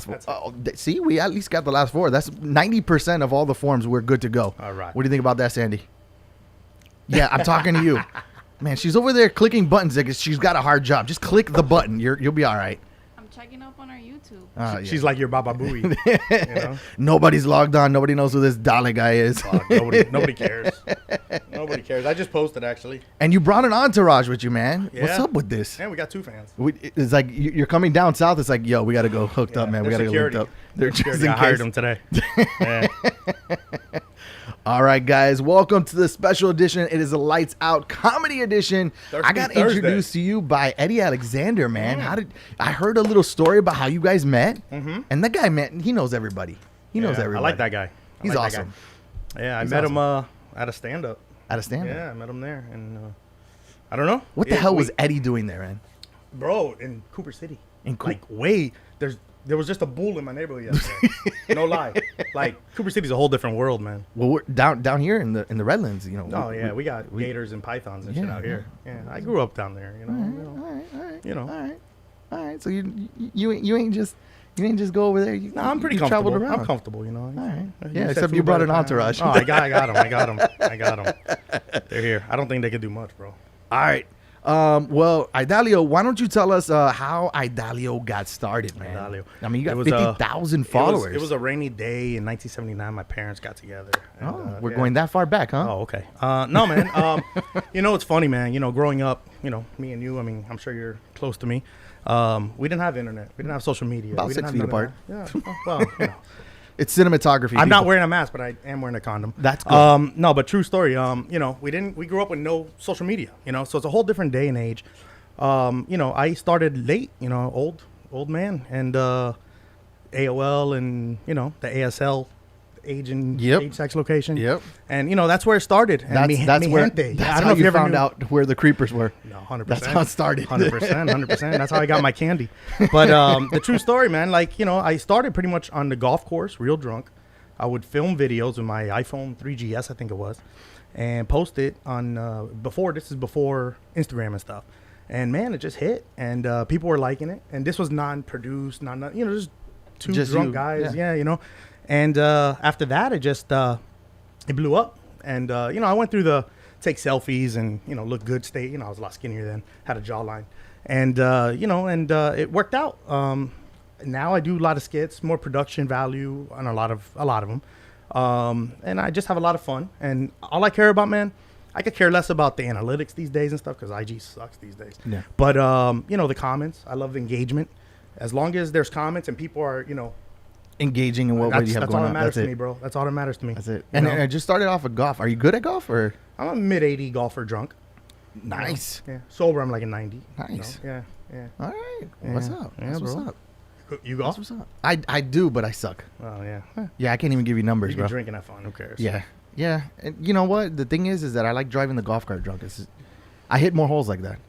four. Oh, see, we at least got the last four. That's 90% of all the forms. We're good to go. All right. What do you think about that, Sandy? Yeah, I'm talking to you. Man, she's over there clicking buttons. Like she's got a hard job. Just click the button. You'll be all right. I'm checking up on our YouTube. She's like your Baba Booey. You know? Nobody's logged on. Nobody knows who this Dale guy is. Nobody cares. Nobody cares. I just posted, actually. And you brought an entourage with you, man. Yeah. What's up with this? And we got 2 fans. It's like you're coming down south. It's like, yo, we got to go hooked up, man. We got to go hooked up. They're just I hired them today. Yeah. All right, guys. Welcome to the special edition. It is a Lights Out comedy edition. I got introduced to you by Eddie Alexander, man. I heard a little story about how you guys met. Mm-hmm. And that guy, man, he knows everybody. He knows everybody. I like that guy. He's awesome. Yeah, I met him at a stand-up. At a stand-up? Yeah, I met him there. And I don't know. What the hell was Eddie doing there, man? Bro, in Cooper City. There was just a bull in my neighborhood yesterday. No lie. Like, Cooper City's a whole different world, man. Well, we're down here in the Redlands, you know. Oh, yeah. We got gators and pythons and shit out here. Yeah, I grew up down there, you know. All right. So you ain't just go over there. No, I'm pretty comfortable. I'm comfortable, you know. All right. Yeah, except you brought an entourage. Oh, I got them. They're here. I don't think they can do much, bro. All right. Well, Idalio, why don't you tell us how Idalio got started, man? Idalio. I mean, you got 50,000 followers. It was a rainy day in 1979. My parents got together. And, we're going that far back, huh? Oh, okay. No, man. You know, it's funny, man. You know, growing up, you know, me and you, I mean, I'm sure you're close to me. We didn't have internet. We didn't have social media. About 6 feet apart. Yeah. Well, you know. It's cinematography. I'm not wearing a mask, but I am wearing a condom. That's good. No, but true story. You know, we grew up with no social media, you know, so it's a whole different day and age. You know, I started late, you know, old man, and AOL and, you know, the ASL age sex location. Yep. And, you know, that's where it started. And that's where I don't know if you found out where the creepers were. No, 100%. That's how it started. 100%. That's how I got my candy. But the true story, man, like, you know, I started pretty much on the golf course, real drunk. I would film videos with my iPhone 3GS, I think it was, and post it on before Instagram and stuff. And, man, it just hit. And people were liking it. And this was non-produced, you know, just two drunk guys. Yeah, you know. And after that, it just it blew up. And, you know, I went through the take selfies and, you know, look good state. You know, I was a lot skinnier then, had a jawline. And, you know, and it worked out. Now I do a lot of skits, more production value on a lot of them. And I just have a lot of fun. And all I care about, man, I could care less about the analytics these days and stuff because IG sucks these days. Yeah. But, you know, the comments, I love the engagement. As long as there's comments and people are, you know, engaging in what you have going on. That's all that matters to me, bro. That's all that matters to me. That's it. And I just started off with golf. Are you good at golf or? I'm a mid-80 golfer drunk. Nice. You know? Yeah. Sober, I'm like a 90. Nice. You know? Yeah. All right. Yeah. What's up? Yeah, what's up? You golf? What's up? I do, but I suck. Oh, yeah. Yeah, I can't even give you numbers, bro. You can drink and have fun. Who cares? Yeah. Yeah. And you know what? The thing is that I like driving the golf cart drunk. I hit more holes like that.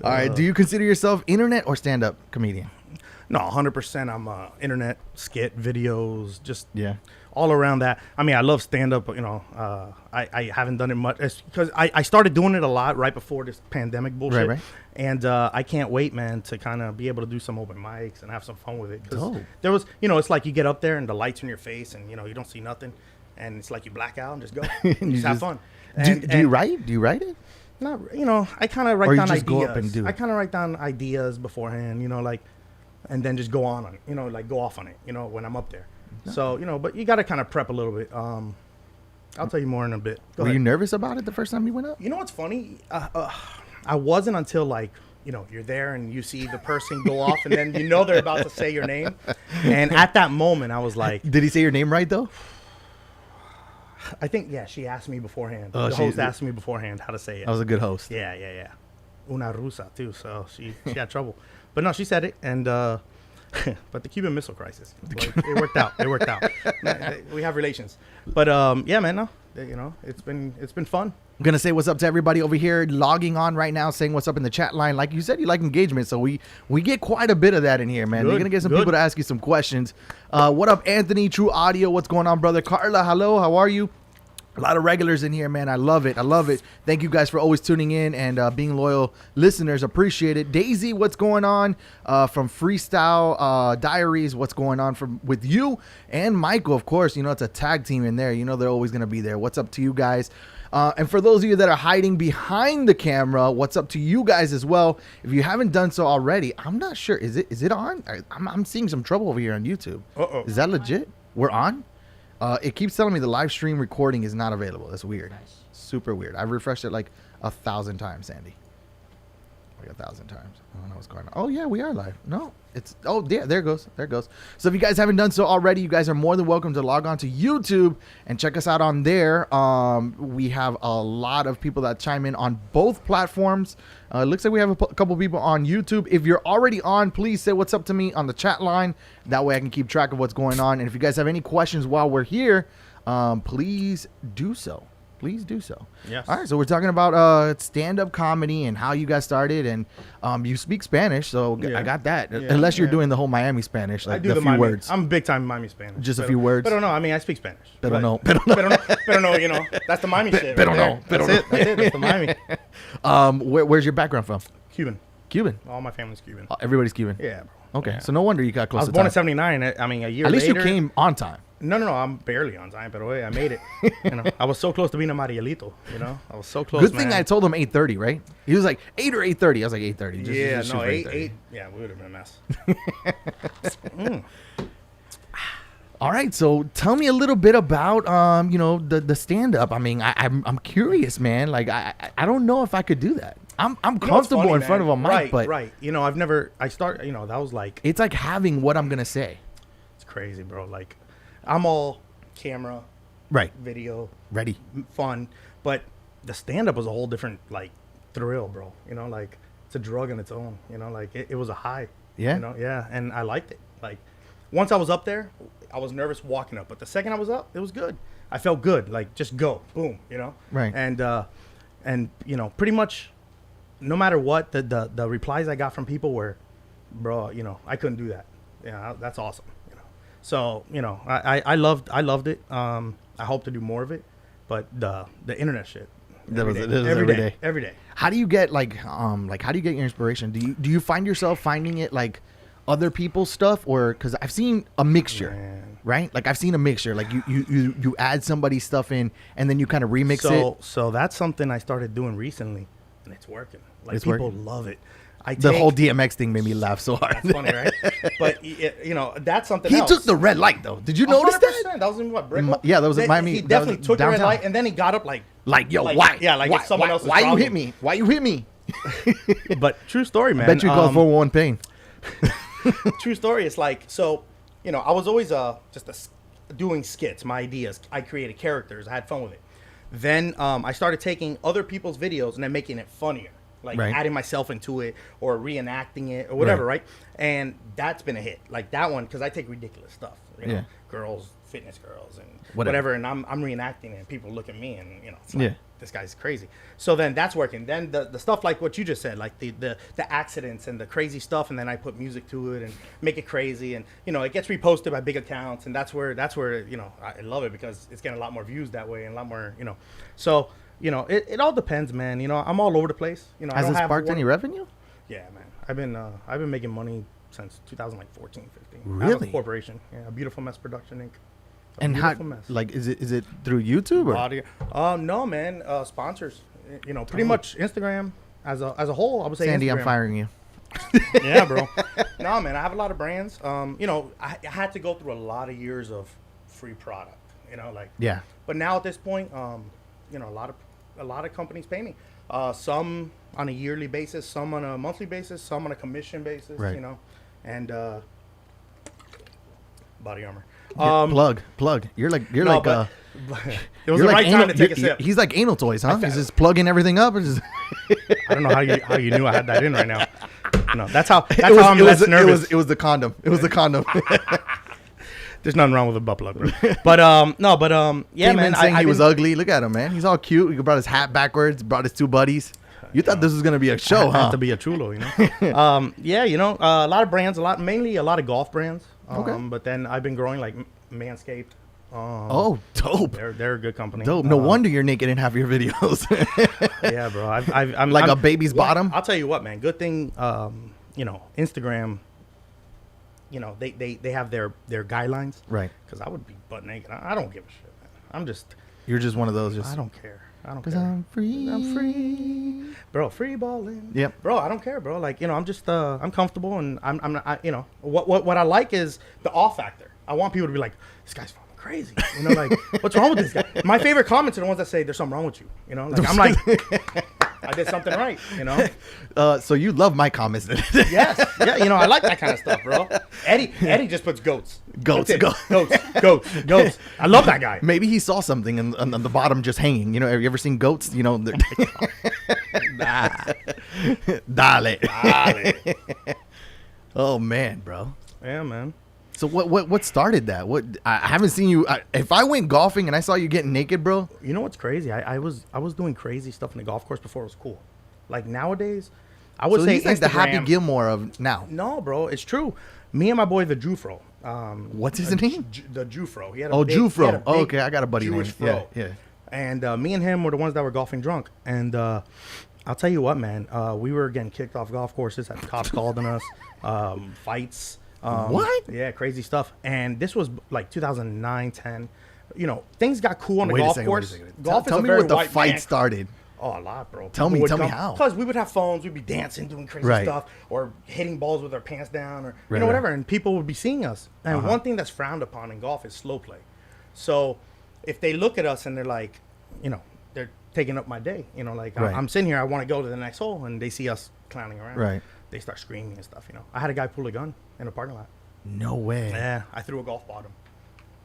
All right. Do you consider yourself internet or stand-up comedian? No, 100%. I'm internet skit videos, just yeah, all around that. I mean, I love stand up. You know, I haven't done it much because I started doing it a lot right before this pandemic bullshit. Right. And I can't wait, man, to kind of be able to do some open mics and have some fun with it. Because there was, you know, it's like you get up there and the lights in your face and, you know, you don't see nothing. And it's like you black out and just go. and just have fun. Do you write? Do you write it? Not, you know, I kind of write down ideas. Go up and do it? I kind of write down ideas beforehand, you know, like, and then just go on it, you know, like go off on it, you know, when I'm up there. No. So, you know, but you got to kind of prep a little bit. I'll tell you more in a bit. Were you nervous about it the first time you went up? You know what's funny? I wasn't until, like, you know, you're there and you see the person go off and then you know they're about to say your name. And at that moment, I was like... Did he say your name right, though? I think, yeah, she asked me beforehand. The host asked me beforehand how to say it. I was a good host. Yeah. Una rusa, too, so she had trouble. But no, she said it, and but the Cuban Missile Crisis, it worked out. We have relations, but yeah, man, no, you know, it's been fun. I'm gonna say what's up to everybody over here logging on right now, saying what's up in the chat line. Like you said, you like engagement, so we get quite a bit of that in here, man. You're gonna get some people to ask you some questions. What up, Anthony? True Audio, what's going on, brother? Carla, hello, how are you? A lot of regulars in here, man. I love it. I love it. Thank you guys for always tuning in and being loyal listeners. Appreciate it. Daisy, what's going on? From Freestyle Diaries, what's going on with you? And Michael, of course. You know, it's a tag team in there. You know they're always going to be there. What's up to you guys? And for those of you that are hiding behind the camera, what's up to you guys as well? If you haven't done so already, I'm not sure. Is it on? I'm seeing some trouble over here on YouTube. Uh-oh. Is that legit? We're on? It keeps telling me the live stream recording is not available. That's weird. Super weird. I've refreshed it like 1,000 times, Sandy. Like 1,000 times. I don't know what's going on. Oh, yeah, we are live. No, it's... Oh, yeah, there it goes. There it goes. So if you guys haven't done so already, you guys are more than welcome to log on to YouTube and check us out on there. We have a lot of people that chime in on both platforms. It looks like we have a couple people on YouTube. If you're already on, please say what's up to me on the chat line. That way I can keep track of what's going on. And if you guys have any questions while we're here, please do so. Please do so. Yes. All right, so we're talking about stand-up comedy and how you guys started, and you speak Spanish, so Yeah. I got that. Yeah, Unless you're yeah. doing the whole Miami Spanish, I like do the the few Miami, words. I'm big time Miami Spanish. Just a few words? But no, I mean, I speak Spanish. Pero no. Pero no, you know, that's the Miami shit. Pero right no, there. pero That's it. That's the Miami. Where's your background from? Cuban. Cuban. All my family's Cuban. Everybody's Cuban. Yeah, bro. Okay, Yeah. so no wonder you got I close was to born time. in '79. I mean, a year At least later. you came on time. No, I'm barely on time, but I made it. You know, I was so close to being a Marielito. You know, I was so close. Good thing man. I told him 8:30, right? He was like 8 or 8:30. I was like 8:30. Yeah, just no, shoot for 8. Yeah, we would have been a mess. All right, so tell me a little bit about you know, the stand up. I mean, I'm curious, man. Like I don't know if I could do that. I'm You know what's comfortable funny, in front of a man? mic, but Right. You know, you know, that was like, it's like having what I'm gonna say. it's crazy, bro. Like, I'm all camera, Right. video, Ready. fun, but the stand up was a whole different like thrill, bro. You know, like it's a drug in its own. You know, like it was a high. Yeah? You know, yeah, and I liked it. Like, once I was up there, I was nervous walking up, but the second I was up, it was good. I felt good. Like, just go, boom. You know. Right. And you know, pretty much, no matter what, the replies I got from people were, bro, you know, I couldn't do that. Yeah, that's awesome. You know, so you know, I loved it. I hope to do more of it, but the internet shit. That was every day. Every day. How do you get how do you get your inspiration? Do you find yourself finding it like other people's stuff, or because I've seen a mixture, Man. right? Like I've seen a mixture. Like you add somebody's stuff in, and then you kind of remix it. So that's something I started doing recently, and it's working. Like, It's people working. love it. The whole DMX thing made me laugh so hard. That's funny, right? But you know, that's something He else. took the red light though. Did you notice that? 100%. That was in what, Brickell? Yeah, that was in Miami. He That definitely was took the red downtown. light, and then he got up like, Like, yo, Like, why? yeah, like why, it's someone why, else's why you problem. hit me? Why you hit me? but true story, man. I bet you called 411 pain. True story. It's like, so, you know, I was always doing skits, my ideas. I created characters. I had fun with it. Then I started taking other people's videos and then making it funnier, like Right. adding myself into it or reenacting it or whatever, Right. right? And that's been a hit. Like that one, because I take ridiculous stuff. You know, Yeah. girls, fitness girls, and Whatever. whatever. And I'm reenacting it, and people look at me, and you know, it's like, Yeah. this guy's crazy. So then that's working. Then the stuff like what you just said, like the accidents and the crazy stuff, and then I put music to it and make it crazy, and you know, it gets reposted by big accounts, and that's where you know, I love it because it's getting a lot more views that way and a lot more, you know. So you know, it all depends, man. You know, I'm all over the place. You know, I Has don't it have sparked one- any revenue? Yeah, man. I've been making money since 2014, 15. I have Really? a corporation. Yeah, a Beautiful Mess Production Inc. A And how, Beautiful Mess. like, is it through YouTube or? Audio. No, man. Sponsors. You know, pretty much Instagram as a whole. I would say Sandy, Instagram. I'm firing you. Yeah, bro. No, man. I have a lot of brands. You know, I had to go through a lot of years of free product. You know, like. Yeah. But now at this point, you know, a lot of companies pay me. Some on a yearly basis, some on a monthly basis, some on a commission basis. Right. You know, and body armor. Plug. You're like it was you're the like right anal, time to take a sip. He's like anal toys, huh? He's just plugging everything up and just. I don't know how you knew I had that in right now. No, that's how I'm less nervous. It was the condom. It was the condom. There's nothing wrong with a butt plug, bro. But yeah, man. Saying he I was didn't- ugly. Look at him, man. He's all cute. He brought his hat backwards. Brought his two buddies. You thought this was gonna be a show, I have huh? to be a chulo, you know. Yeah, you know, a lot of brands, mainly a lot of golf brands. Okay. But then I've been growing like Manscaped. Oh, dope. They're a good company. Dope. No wonder you're naked in half your videos. Yeah, bro. I'm like a baby's bottom. I'll tell you what, man. Good thing, Instagram. They have their guidelines. Right. Because I would be butt naked. I don't give a shit, man. You're just one of those. I don't care. I don't 'Cause care. I'm free. I'm free, bro. Free balling. Yep. Bro, I don't care, bro. Like, I'm just I'm comfortable, and I'm not. What I like is the awe factor. I want people to be like, this guy's fucking crazy. Like, what's wrong with this guy? My favorite comments are the ones that say there's something wrong with you. Like, I'm like, I did something right. So you love my comments. Yes. Yeah. I like that kind of stuff, bro. Eddie just puts goats. Goats. Goats. I love that guy. Maybe he saw something on the bottom just hanging. Have you ever seen goats? Dale. Oh man, bro. Yeah, man. So what started that? I haven't seen you. If I went golfing and I saw you getting naked, bro. You know what's crazy? I was doing crazy stuff in the golf course before it was cool. Like nowadays, I would say he's like the Happy Instagram- Gilmore of now. No, bro, it's true. Me and my boy, the Jufro. What's his name? The Jufro. He had Jufro. Oh, okay, I got a buddy Jewish named. fro. Yeah. And me and him were the ones that were golfing drunk. And I'll tell you what, man. We were getting kicked off golf courses. Had cops called on us. Fights. What? Yeah, crazy stuff. And this was like 2009, 10. Things got cool on the golf course. Golf Tell is me a very what the white fight man. started. Oh, a lot, bro. Tell me how. Because we would have phones, we'd be dancing, doing crazy Right. stuff, or hitting balls with our pants down, or Right, whatever. And people would be seeing us. And one thing that's frowned upon in golf is slow play. So if they look at us and they're like, they're taking up my day. Like Right. I'm sitting here, I want to go to the next hole, and they see us clowning around. Right. They start screaming and stuff. I had a guy pull a gun in a parking lot. No way. Yeah, I threw a golf ball at him.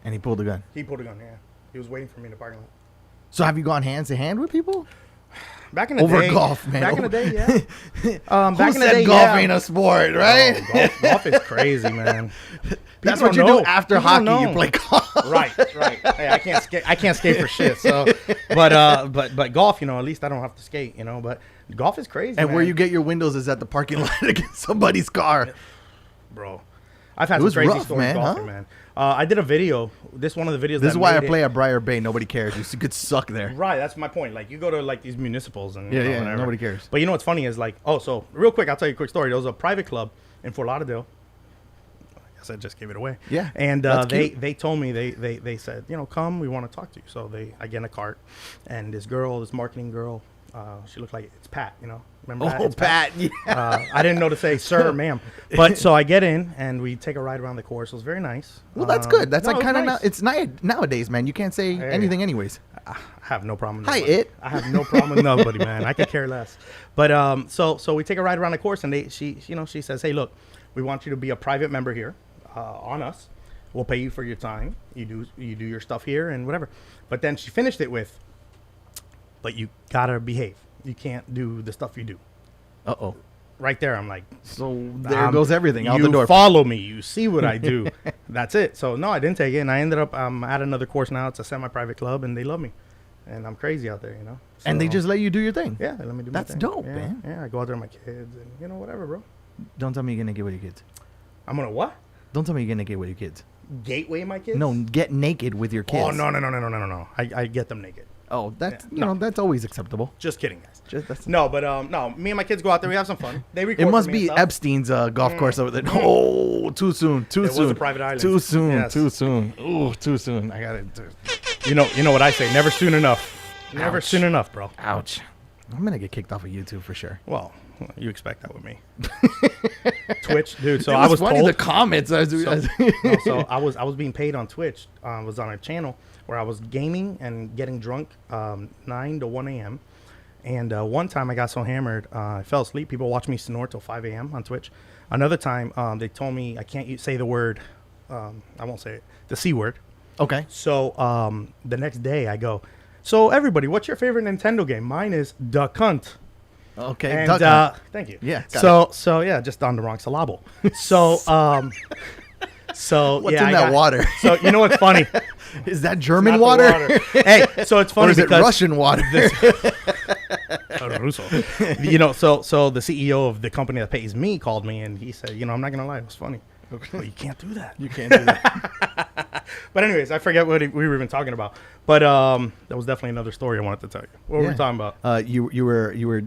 And he pulled the gun. He pulled a gun. Yeah, he was waiting for me in the parking lot. So have you gone hand to hand with people? Back in the Over day, golf, man. Back in the day, yeah. Who Back in the said day, golf yeah. ain't a sport, right? Oh, golf is crazy, man. That's People what you don't do know. after People hockey. don't You know. play golf. Right. Hey, I can't skate for shit. So, but golf, at least I don't have to skate. But golf is crazy. And man. where you get your windows is at the parking lot against somebody's car. Bro, I've had It some was crazy rough, stories man, golfing, huh? man. I did a video. One of the videos. This is that why I made play it. at Briar Bay. Nobody cares. You could suck there. Right, that's my point. Like, you go to like these municipals and whatever. Nobody cares. But what's funny is like, so real quick, I'll tell you a quick story. There was a private club in Fort Lauderdale. I guess I just gave it away. Yeah, and that's they cute. they told me they said, come, we want to talk to you. So I get in a cart, and this marketing girl, she looked like it's Pat. Remember that? Oh, It's Pat. Yeah. I didn't know to say sir or ma'am, but so I get in and we take a ride around the course. It was very nice. Well, that's good. That's no, like it was kind of nice. it's nowadays, man. You can't say anything, anyways. I have no problem with Hi, nobody. it. I have no problem with nobody, man. I could care less. But so we take a ride around the course, and she says, hey, look, we want you to be a private member here on us. We'll pay you for your time. You do your stuff here and whatever. But then she finished it with, but you gotta behave. You can't do the stuff you do. Uh-oh. Right there, I'm like, So there goes everything out you the door. follow me. You see what I do. That's it. So no, I didn't take it, and I ended up at another course now. It's a semi-private club, and they love me, and I'm crazy out there, And they So- just let you do your thing. yeah, they let me do my That's thing. dope, Yeah, man. Yeah, I go out there with my kids, and whatever, bro. Don't tell me you're gonna get with your kids. I'm gonna what? Don't tell me you're gonna get with your kids. Gateway my kids? No, get naked with your kids. Oh no. I get them naked. Oh, that's Yeah, no. that's always acceptable. Just kidding, guys. That's, No, but no. Me and my kids go out there. We have some fun. They record. it must for me be and stuff. Epstein's golf course over there. Oh, too soon. Too It was soon. a private island. Too soon. Yes. Too soon. Ooh, too soon. I got it. You know what I say? Never soon enough. Never Ouch. soon enough, bro. Ouch. I'm gonna get kicked off of YouTube for sure. Well, you expect that with me. Twitch, dude. So It I was funny told. the comments. So I was being paid on Twitch. Was on a channel where I was gaming and getting drunk 9 to 1 a.m. And one time I got so hammered, I fell asleep. People watched me snore till 5 a.m. on Twitch. Another time, they told me I can't say the word. I won't say it. The C word. Okay. So the next day I go, so everybody, what's your favorite Nintendo game? Mine is The Cunt. Okay. And Duck Hunt. thank you. Yeah, got So yeah, just on the wrong syllable. So so What's yeah, in I that got- water? So you know what's funny? Is that German Not the water? Hey, so it's funny Or is it because Russian water? Russo. So the CEO of the company that pays me called me and he said, I'm not gonna lie, it was funny. But you can't do that. You can't do that. But anyways, I forget what we were even talking about. But that was definitely another story I wanted to tell you. What were we talking about? You were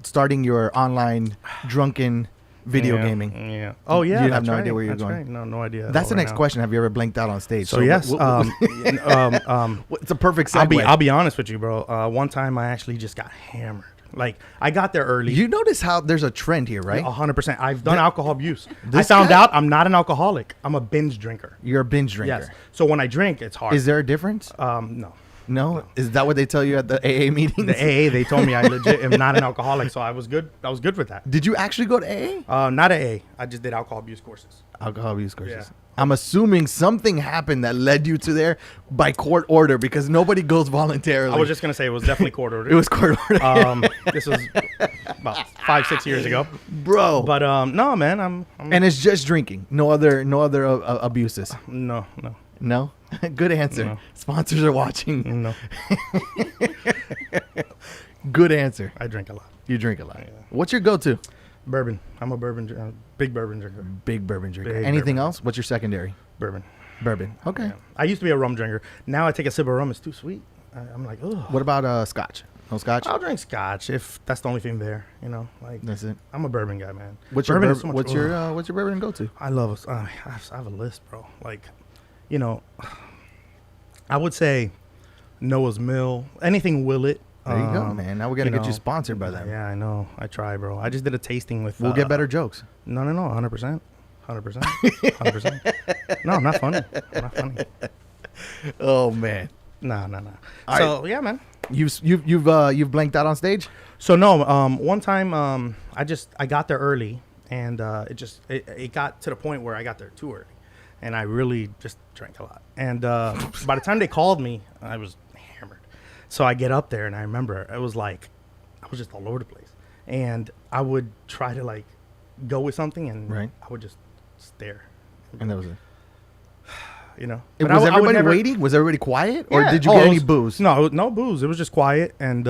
starting your online drunken video gaming. Yeah. Oh yeah. You have no idea where you're going. Right. No idea. That's the next question. Have you ever blanked out on stage? So yes. It's a perfect segue. I'll be honest with you, bro. One time I actually just got hammered. Like I got there early. You notice how there's a trend here, right? 100%. I've done alcohol abuse. I found out I'm not an alcoholic. I'm a binge drinker. You're a binge drinker. Yes. So when I drink, it's hard. Is there a difference? No. No? Is that what they tell you at the AA meetings? The AA, they told me I legit am not an alcoholic, so I was good. I was good with that. Did you actually go to AA? Not AA. I just did alcohol abuse courses. Alcohol abuse courses. Yeah. I'm assuming something happened that led you to there by court order because nobody goes voluntarily. I was just gonna say it was definitely court order. It was court order. This was about 5-6 years ago, bro. But no, man, I'm and it's just drinking. No other abuses. No. No. Good answer. No. Sponsors are watching. No. Good answer. I drink a lot. You drink a lot. Yeah. What's your go-to? Bourbon. I'm a big bourbon drinker. Big bourbon drinker. Big Anything bourbon. else? What's your secondary? Bourbon. Bourbon. Okay. Yeah. I used to be a rum drinker. Now I take a sip of rum. It's too sweet. I'm like, ugh. What about scotch? No scotch? I'll drink scotch if that's the only thing there. You know, like That's it. I'm a bourbon guy, man. What's Bourbon your is so much- what's your bourbon go-to? I love it. I have a list, bro. Like, you know, I would say Noah's Mill, anything Willet. There you go, man. Now we're gonna get you sponsored by them. Yeah, I know. I try, bro. I just did a tasting with. We'll get better jokes. No, 100%. 100%. No, I'm not funny. I'm not funny. Oh man. No. All So yeah, man. You've blanked out on stage? So no, one time I got there early, and it got to the point where I got there too early, and I really just drank a lot. And by the time they called me, I was hammered. So I get up there, and I remember it was like I was just all over the place, and I would try to like go with something, and Right. I would just stare. And that was it. You know, Was I would everybody never- waiting? Was everybody quiet, or Yeah. did you Oh, get it any was- booze? No booze. It was just quiet, and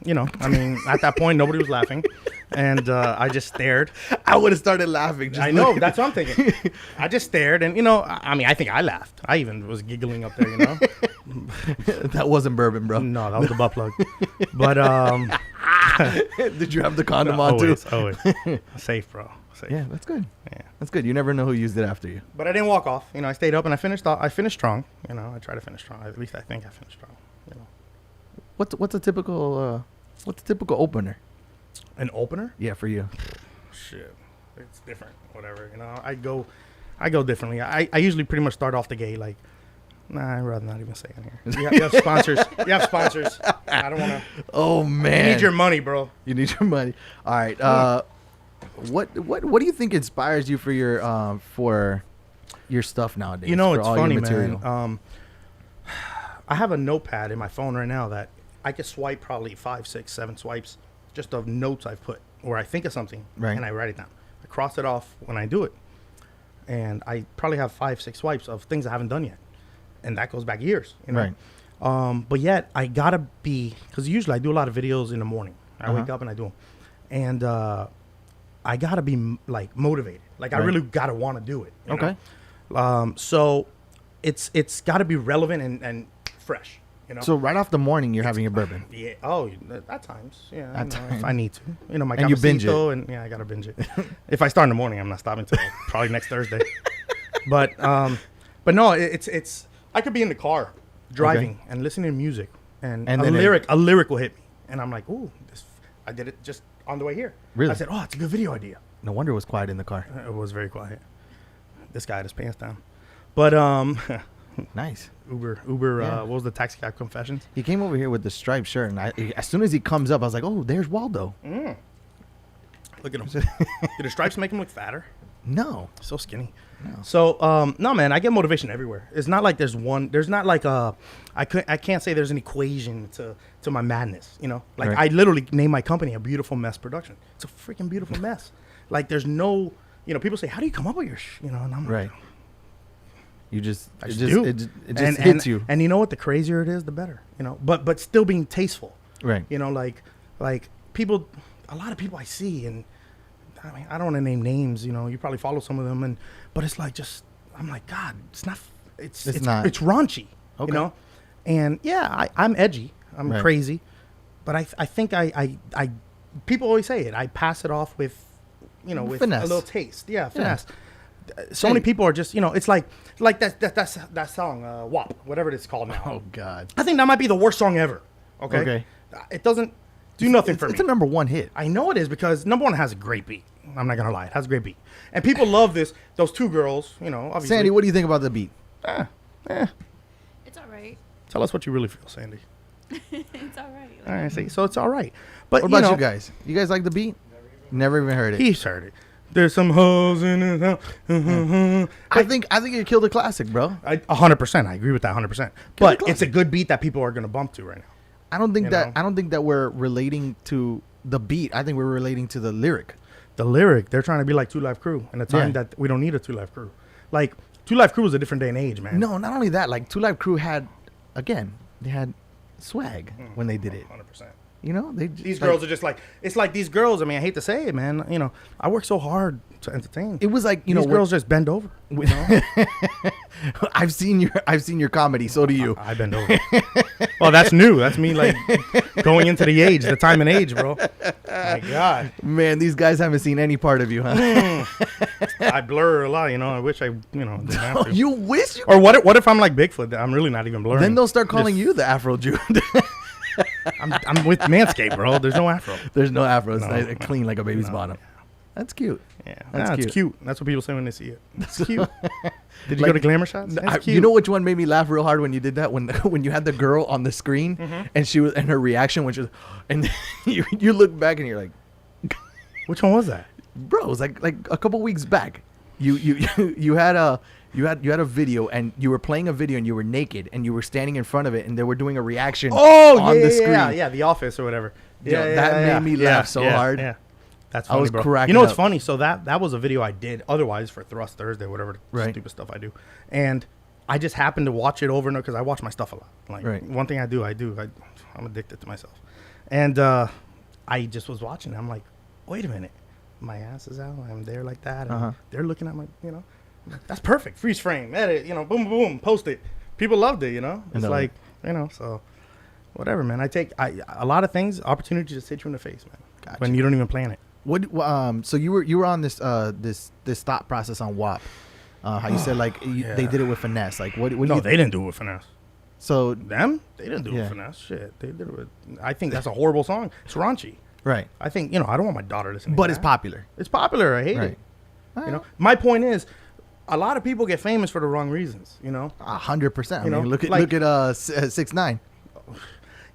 you know, I mean, at that point, nobody was laughing, and I just stared. I would have started laughing. Just I know, that's what I'm thinking. I just stared, and you know, I mean, I think I laughed. I even was giggling up there, you know. That wasn't bourbon, bro. No, that was the butt plug. But Did you have the condom on too? always safe, bro. Safe. Yeah, that's good. Yeah. That's good. You never know who used it after you. But I didn't walk off. You know, I stayed up and I finished strong. You know, I try to finish strong. At least I think I finished strong. You know, What's a typical opener? an opener. Yeah, for you. Shit, it's different. Whatever, you know. I go differently. I usually pretty much start off the gate like, nah, I'd rather not even say it here. You have sponsors. You have sponsors. I don't want to. Oh man, You need your money, bro. You need your money. All right. What do you think inspires you for your stuff nowadays? You know, for it's all your funny, material? man. I have a notepad in my phone right now that I could swipe probably 5, 6, 7 swipes just of notes I've put, or I think of something, Right. and I write it down. I cross it off when I do it, and I probably have 5, 6 swipes of things I haven't done yet, and that goes back years. You know? Right. But yet I gotta be, because usually I do a lot of videos in the morning. I wake Uh-huh. up and I do them, and I gotta be like motivated. Like I Right. really gotta want to do it. you Okay. know? So it's got to be relevant and fresh. You know. So right off the morning, you're having your bourbon. Yeah. Oh, at times. Yeah. At If times. I need to. You know, my And you binge it. cafecito, and yeah, I gotta binge it. If I start in the morning, I'm not stopping till probably next Thursday. But no, it's. I could be in the car driving and listening to music, and And a then lyric will hit me, and I'm like, ooh, I did it just on the way here. Really? I said, oh, it's a good video idea. No wonder it was quiet in the car. It was very quiet. This guy had his pants down. But Nice. Uber. Yeah. What was the taxi cab confessions? He came over here with the striped shirt, and as soon as he comes up, I was like, "Oh, there's Waldo." Look at him. Did the stripes make him look fatter? No. So skinny. No. So no, man, I get motivation everywhere. It's not like there's not like I can't say there's an equation to my madness. You know, like Right. I literally name my company a Beautiful Mess Production. It's a freaking beautiful mess. Like there's no, you know, people say, how do you come up with your, you know, and I'm like, Right. You just I it just just do. it just hits you. And you know what? The crazier it is, the better. You know, but still being tasteful. Right. You know, like people, a lot of people I see, and I mean, I don't want to name names. You know, you probably follow some of them, but it's like just I'm like, God, it's not. It's not. It's raunchy. Okay. You know, and yeah, I'm edgy. I'm crazy, but I think I people always say it. I pass it off with, with finesse. a little taste. Yeah, finesse. So many people are just, it's like that song, WAP, whatever it's called now. Oh God. I think that might be the worst song ever. Okay. It doesn't do nothing for me. It's a number one hit. I know it is because number one has a great beat. I'm not gonna lie, it has a great beat, and people love this. Those two girls, obviously. Sandy, what do you think about the beat? It's all right. Tell us what you really feel, Sandy. It's all right. All right, see, so it's all right. But What about you guys? You guys like the beat? Never even heard it. He's heard it. There's some hoes in it. I think it killed a classic, bro. 100%. I agree with that 100%. But it's a good beat that people are gonna bump to right now. I don't think that we're relating to the beat. I think we're relating to the lyric. The lyric, they're trying to be like Two Live Crew in a time that we don't need a Two Live Crew. Like Two Live Crew was a different day and age, man. No, not only that. Like Two Live Crew they had swag when they did it. 100%. These girls are just like, it's like these girls. I mean, I hate to say it, man. I work so hard to entertain. It was like these girls just bend over. I've seen your comedy. So do you. I bend over. Well, that's new. That's me like going into the time and age, bro. My God, man, these guys haven't seen any part of you, huh? I blur a lot. I wish I, didn't have to. You wish you. Or what if I'm like Bigfoot? I'm really not even blurring. Then they'll start calling you the Afro Jew. I'm with Manscaped, bro. There's no afro. There's no afro. It's nice, clean like a baby's bottom. That's cute. Yeah, that's it's cute. That's what people say when they see it. It's cute. Did you go to Glamour Shots? You know which one made me laugh real hard when you did that? When you had the girl on the screen and her reaction when she was, and you look back and you're like, which one was that? Bro, it was like a couple weeks back. You had a video and you were playing a video and you were naked and you were standing in front of it and they were doing a reaction on the screen. Yeah, The Office or whatever. That made me laugh so hard. Yeah. That's funny, I was bro. cracking what's up. funny? So that was a video I did otherwise for Thrust Thursday, whatever stupid stuff I do. And I just happened to watch it over and over because I watch my stuff a lot. Like one thing I do. I'm addicted to myself. And I just was watching it. I'm like, wait a minute. My ass is out. I'm there like that. And they're looking at my, that's perfect. Freeze frame, edit, boom, boom, post it. People loved it, It's like, so whatever, man. I take a lot of things, opportunity to hit you in the face, man. Gotcha. When you don't even plan it. What? So you were on this thought process on WAP. How you said they did it with finesse. Like what? No, they didn't do it with finesse. So them, they didn't do it with finesse. Shit, they did it with. I think that's a horrible song. It's raunchy. Right. I think I don't want my daughter listening. But it's popular. It's popular. I hate it. My point is, a lot of people get famous for the wrong reasons. 100%. I mean, look at 6ix9ine.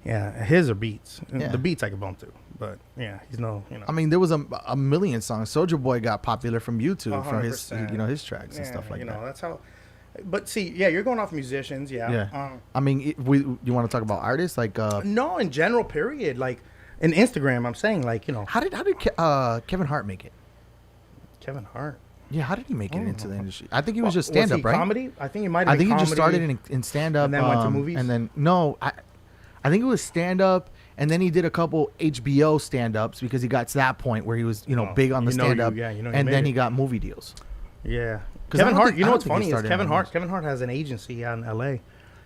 Yeah, his are beats. Yeah. The beats I could bump to, but yeah, he's no. I mean, there was a million songs. Soulja Boy got popular from YouTube 100%. from his his tracks and stuff like that. That's how. But see, you're going off musicians, Yeah. I mean, you want to talk about artists like? No, in general, period. Like in Instagram, I'm saying like How did Kevin Hart make it? Kevin Hart. Yeah, how did he make it into the industry? I think he was just stand up, right? Comedy. I think he might. I think he just started in stand up and then went to movies. And then I think it was stand up, and then he did a couple HBO stand ups because he got to that point where he was big on the stand up. And then he got movie deals. Yeah, Kevin Hart. What's funny is Kevin Hart. Kevin Hart has an agency out in L.A.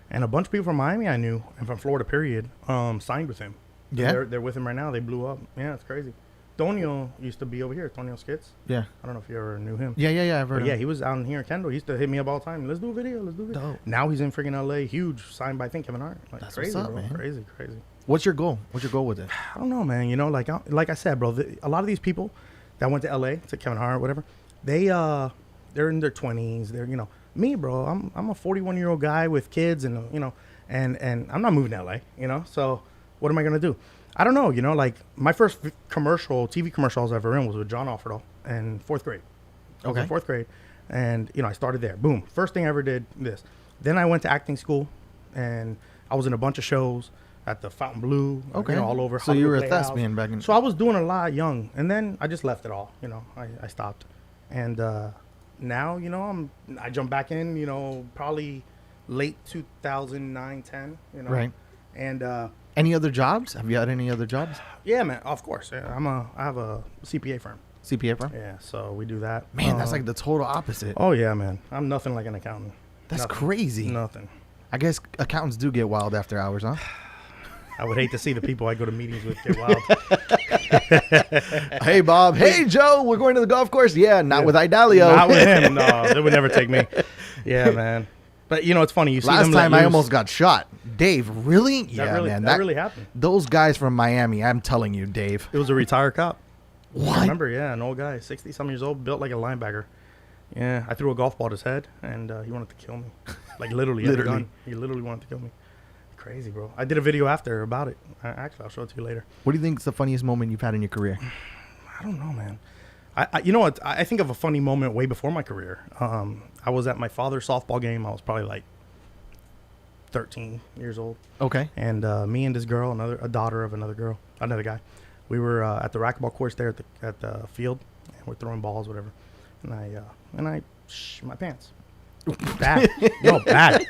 and a bunch of people from Miami I knew and from Florida period signed with him. Yeah, they're with him right now. They blew up. Yeah, it's crazy. Tonio used to be over here. Tonio Skits. Yeah. I don't know if you ever knew him. Yeah. I've heard. Yeah, he was out in here in Kendall. He used to hit me up all the time. Let's do a video. Dope. Now he's in freaking LA. Huge, signed by I think Kevin Hart. Like, that's crazy, what's up, bro. Man. Crazy. What's your goal? What's your goal with it? I don't know, man. Like I said, bro. A lot of these people that went to LA to Kevin Hart, whatever, they're in their 20s. They're me, bro. I'm a 41-year-old guy with kids, and and I'm not moving to LA. So what am I gonna do? I don't know, like my first TV commercial I was ever in was with John Offerdahl in 4th grade. I was in 4th grade, and I started there. Boom, first thing I ever did this. Then I went to acting school, and I was in a bunch of shows at the Fountain Blue, all over. So you were a thespian back in. So I was doing a lot young, and then I just left it all. I stopped, and now I jumped back in. Probably late 2009, 10. Right. And any other jobs? Have you had any other jobs? Yeah, man. Of course. Yeah, I have a CPA firm. CPA firm? Yeah, so we do that. Man, that's like the total opposite. Oh, yeah, man. I'm nothing like an accountant. That's Nothing. crazy. Nothing. I guess accountants do get wild after hours, huh? I would hate to see the people I go to meetings with get wild. Hey, Bob. Hey, Joe. We're going to the golf course. Yeah, not with Idalio. Not with him. No, they would never take me. Yeah, man. But, you know, it's funny. You see Last them time let I loose. almost got shot. Dave, really? That really happened. Those guys from Miami, I'm telling you, Dave. It was a retired cop. What? I remember, yeah, an old guy, 60-some years old, built like a linebacker. Yeah, I threw a golf ball at his head, and he wanted to kill me. Like, literally. He had a gun. He literally wanted to kill me. Crazy, bro. I did a video after about it. Actually, I'll show it to you later. What do you think is the funniest moment you've had in your career? I don't know, man. You know what? I think of a funny moment way before my career. I was at my father's softball game. I was probably like 13 years old. Okay. And me and this girl, a daughter of another guy, we were at the racquetball course there at the field, and we're throwing balls, whatever. And I shit my pants. Bad. No, bad.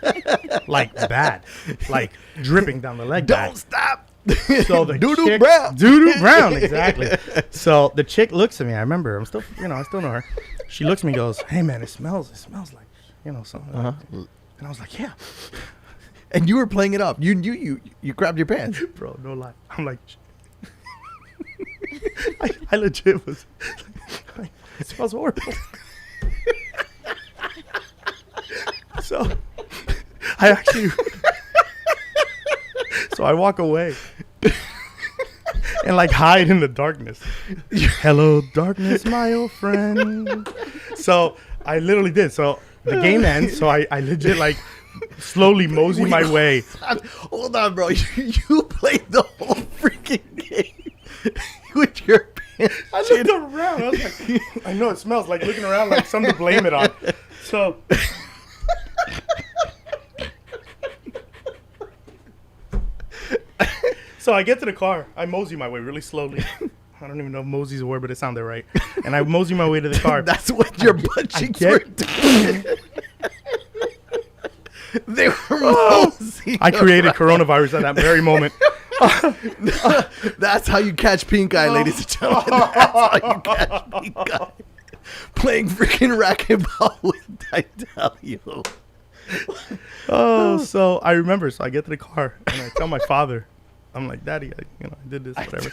Like bad. Like dripping down the leg. Don't bad. stop. So the Doo-doo brown. Doo-doo brown, exactly. So the chick looks at me. I remember. I still know her. She looks at me and goes, "Hey, man, it smells like, something." Uh-huh. And I was like, "Yeah." And you were playing it up. You grabbed your pants. Bro, no lie. I'm like, I legit was. It smells horrible. So, so I walk away and like hide in the darkness. Hello, darkness, my old friend. So I literally did. So the game ends. So I legit like slowly mosey my way. Hold on, bro. You played the whole freaking game with your pants. I looked around. I was like, I know it smells like looking around like something to blame it on. So. So I get to the car. I mosey my way really slowly. I don't even know if mosey's a word, but it sounded right. And I mosey my way to the car. That's what your butt cheeks were doing. They were moseying I created around. coronavirus at that very moment. That's how you catch pink eye, ladies and gentlemen. That's how you catch pink eye. Playing freaking racquetball with Idalio. Oh, so I remember. So I get to the car and I tell my father, I'm like, "Daddy, I did this, whatever."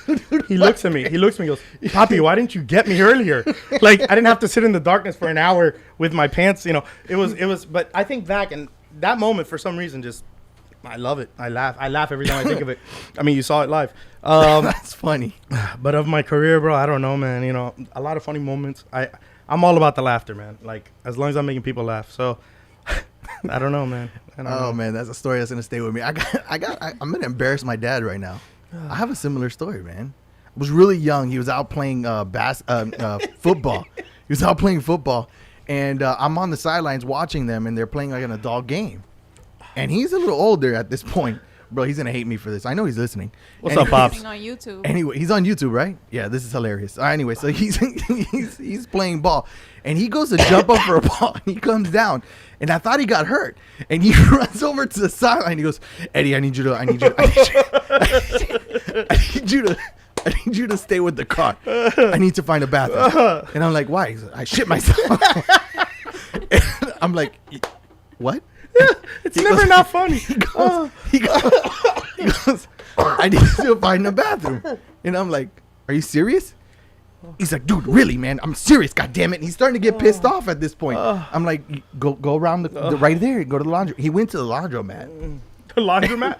He looks at me. He goes, "Papi, why didn't you get me earlier? Like, I didn't have to sit in the darkness for an hour with my pants. It was. But I think back and that moment for some reason just, I love it. I laugh every time I think of it. I mean, you saw it live. That's funny. But of my career, bro, I don't know, man. A lot of funny moments. I'm all about the laughter, man. Like, as long as I'm making people laugh. So, I don't know, man. Man, that's a story that's gonna stay with me. I'm gonna embarrass my dad right now. I have a similar story, man. I was really young. He was out playing football. He was out playing football, and I'm on the sidelines watching them, and they're playing like an adult game. And he's a little older at this point. Bro, he's going to hate me for this. I know he's listening. What's up, Pops? On YouTube. Anyway, he's on YouTube, right? Yeah, this is hilarious. Anyway, so he's playing ball. And he goes to jump up for a ball. And he comes down. And I thought he got hurt. And he runs over to the sideline. He goes, "Eddie, I need you to stay with the car. I need to find a bathroom." And I'm like, "Why?" He's like, "I shit myself." And I'm like, "What?" It's never not funny. He goes, "I need to find a bathroom." And I'm like, "Are you serious?" He's like, "Dude, really, man? I'm serious, God damn it." And he's starting to get pissed off at this point. I'm like, go around the right there, go to the laundry. He went to the laundromat. The laundromat?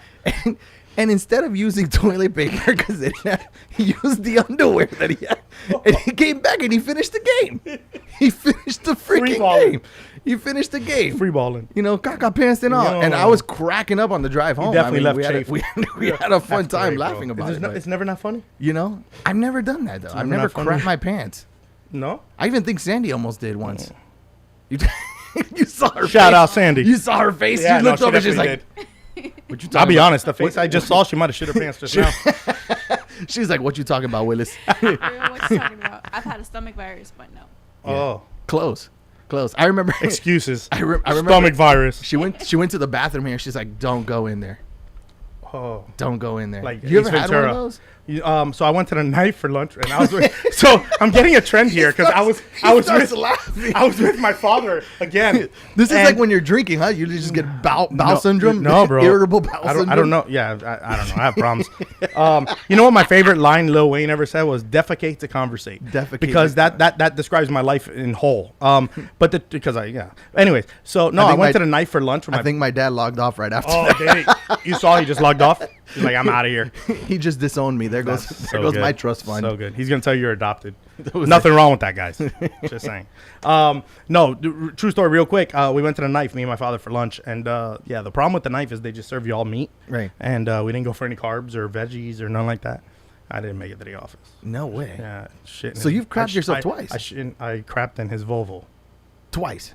And instead of using toilet paper, because he used the underwear that he had, and he came back and he finished the game. He finished the freaking game. He finished the game. Free balling. Caca pants and all. And I was cracking up on the drive home. Definitely left chafe. We had a fun time laughing about it. It's never not funny? I've never done that, though. I've never crapped my pants. No? I even think Sandy almost did once. You saw her face. Shout out, Sandy. You saw her face. Yeah, you looked over. She's like, did. "What you talking I'll be about?" honest. The face I just saw, she might have shit her pants just now. She's like, "What you talking about, Willis?" What you talking about? I've had a stomach virus, but no. Oh. Close. I remember. Excuses. I remember. Stomach virus. She went to the bathroom here. She's like, "Don't go in there. Oh. Don't go in there." Like you Ace ever had one Ventura. of those? So I went to the knife for lunch, and I was with, so I'm getting a trend here because I was with my father again. This is like when you're drinking, huh? You just get bowel syndrome. No, bro, irritable bowel syndrome. I don't know. Yeah, I don't know. I have problems. You know what my favorite line Lil Wayne ever said was "defecate to conversate," because that describes my life in whole. Anyways, so no, I went to the knife for lunch. I think my dad logged off right after. Oh, did he? You saw he just logged off. He's like, I'm out of here. He just disowned me. There goes my trust fund. So good. He's gonna tell you you're adopted. Nothing wrong with that, guys. Just saying. No, true story. Real quick. We went to the knife, me and my father, for lunch, and the problem with the knife is they just serve you all meat, right? And we didn't go for any carbs or veggies or nothing like that. I didn't make it to the office. No way. Yeah, shit. So you've crapped yourself twice. I crapped in his Volvo. Twice,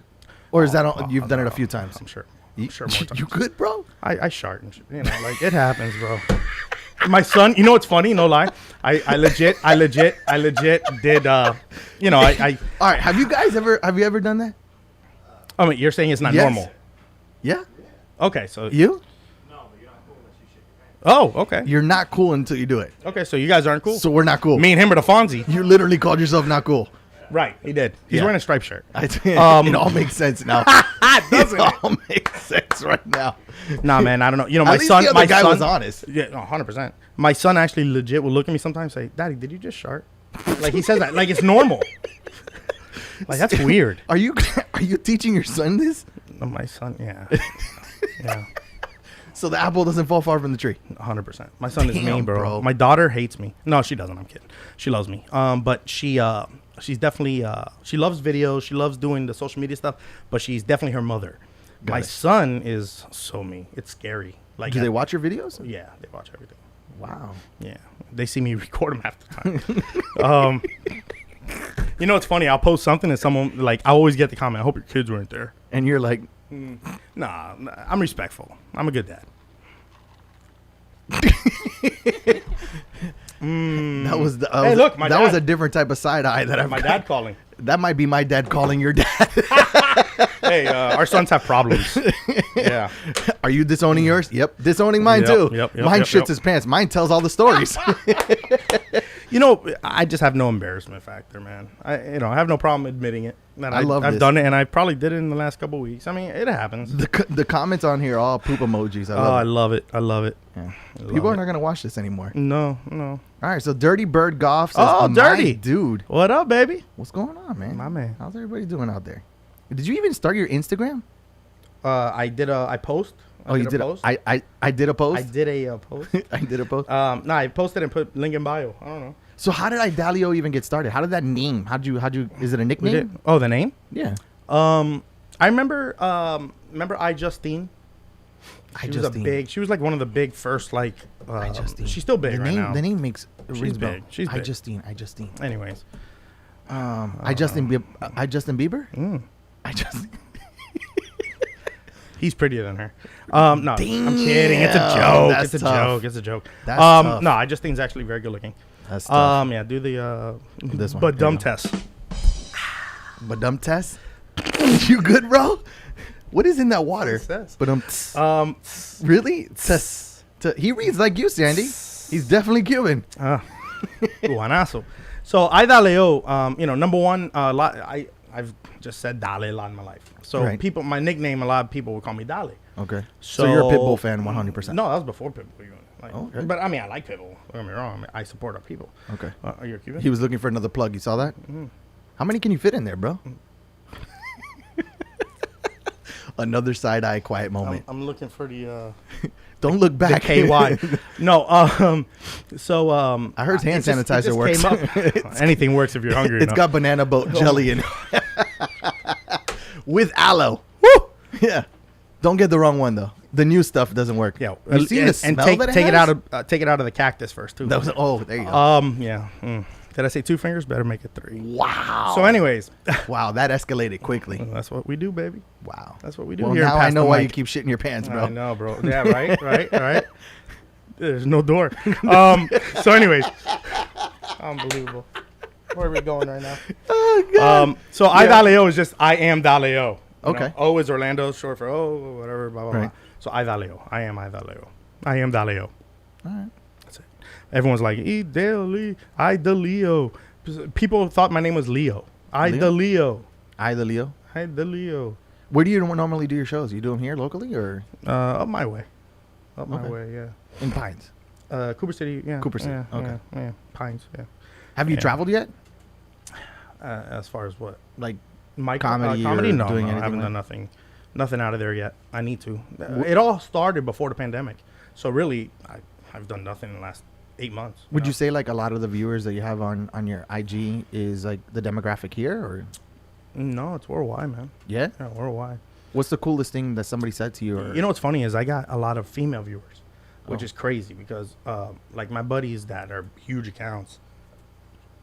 or is that you've done it a few times? I'm sure. More times. You good, bro? I shart and shit. You know, like it happens, bro. My son, you know what's funny? No lie. I legit did. You know, I. All right. Have you ever done that? I mean, you're saying it's not normal. Yeah. Okay, so you. No, but you're not cool unless you shit your pants. Oh, okay. You're not cool until you do it. Okay, so you guys aren't cool. So we're not cool. Me and him are the Fonzie. You literally called yourself not cool. Right, he did. He's wearing a striped shirt. It all makes sense now. Doesn't it all makes sense right now. Nah, man, I don't know. You know, my son. My guy was honest. Yeah, 100%. My son actually legit will look at me sometimes and say, "Daddy, did you just shart?" Like he says that, like it's normal. Like that's weird. Are you teaching your son this? No, my son, yeah. Yeah. So the apple doesn't fall far from the tree. 100%. My son is mean, bro. My daughter hates me. No, she doesn't. I'm kidding. She loves me. But she's definitely she loves videos. She loves doing the social media stuff. But she's definitely her mother. My son is so mean. It's scary. Like, do they watch your videos? Yeah, they watch everything. Wow. Yeah, they see me record them half the time. You know, it's funny. I'll post something and someone like I always get the comment, "I hope your kids weren't there." And you're like, Nah, I'm respectful. I'm a good dad. That was a different type of side eye that I've my dad calling. That might be my dad calling your dad. Hey, our sons have problems. Yeah. Are you disowning yours? Yep. Disowning mine too. Mine shits his pants. Mine tells all the stories. You know, I just have no embarrassment factor, man. I have no problem admitting it. I've done it, and I probably did it in the last couple of weeks. I mean, it happens. The comments on here are all poop emojis. I love it. I love it. Yeah. People are not going to watch this anymore. No. All right, so Dirty Bird Golf says, Dirty dude. What up, baby? What's going on, man? My man. How's everybody doing out there? Did you even start your Instagram? I post. You did. I did a post. I did a post. I did a post. No, I posted and put link in bio. I don't know. So how did Idalio even get started? How did that name? How'd you? Is it a nickname? Oh, the name? Yeah. I remember. Remember Justine? She was like one of the big first like. Justine. She's still big right now. The name makes. She's big. She's big. Justine. Anyways. Justin Bieber. He's prettier than her. No, damn, I'm kidding. It's a joke. That's It's a tough. joke. It's a joke. That's tough. No, I just think he's actually very good looking. That's tough. Yeah, do the this one. But dumb test. But dumb test. You good, bro? What is in that water? But really? He reads like you, Sandy. He's definitely Cuban. Guanazo. So Idaleo, number one, I've just said Dale a lot in my life. So people, my nickname, a lot of people would call me Dale. Okay. So you're a Pitbull fan 100%. No, that was before Pitbull. Okay. But I mean, I like Pitbull. Don't get me wrong. I support our people. Okay. Are you a Cuban? He was looking for another plug. You saw that? Mm-hmm. How many can you fit in there, bro? Another side eye quiet moment. I'm looking for the. Don't look back. The KY. No. So I heard hand sanitizer works. Anything works if you're hungry. It's got banana boat jelly in it. With aloe. Woo! Yeah. Don't get the wrong one though. The new stuff doesn't work. Yeah. You see the smell take that it take it has? take it out of the cactus first too. That was, there you go. Yeah. Did I say 2 fingers? Better make it 3. Wow. So anyways. Wow, that escalated quickly. Well, that's what we do, baby. Wow. That's what we do. Well, here now I know why you keep shitting your pants, bro. I know, bro. Yeah, right. There's no door. So anyways. Unbelievable. Where are we going right now? Oh, God. So Idaleo is just I am Daleo. Okay. O is Orlando, short for whatever, blah, blah, Right. blah. So Idaleo. I am Idaleo. I am Daleo. All right. That's it. Everyone's like, I the Leo. People thought my name was Leo. I the Leo. I the Leo. I the Leo. Where do you normally do your shows? You do them here locally or up my way? Up my way, yeah. In Pines? Cooper City, yeah. Cooper City, yeah, okay. Yeah, Pines, yeah. Have you traveled yet? As far as what? Like My comedy? No, doing I anything haven't like? done nothing out of there yet. I need to. It all started before the pandemic. So really, I've done nothing in the last 8 months. Would you say like a lot of the viewers that you have on your IG is like the demographic here or? No, it's worldwide, man. Yeah? Yeah, worldwide. What's the coolest thing that somebody said to you? Or? You know what's funny is I got a lot of female viewers, which is crazy because like my buddies that are huge accounts,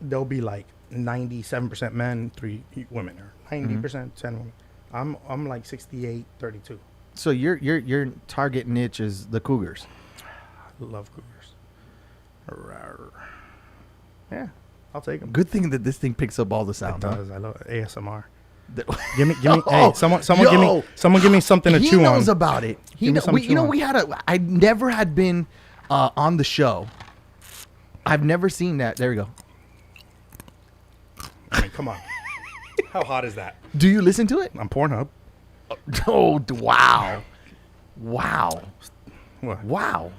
they'll be like 97% men, 3 women, or 90% 10 women. I'm like 68-32. So your target niche is the cougars. I love cougars. Rawr. Yeah, I'll take them. Good thing that this thing picks up all the It sound. Huh? does. I love ASMR. The- Give me. Hey, someone give me something to he chew on. knows about it. Give me something to chew on. We had I never had been on the show. I've never seen that. There we go. I mean, come on. How hot is that? Do you listen to it? On Pornhub. Oh, wow. Wow. What? Wow.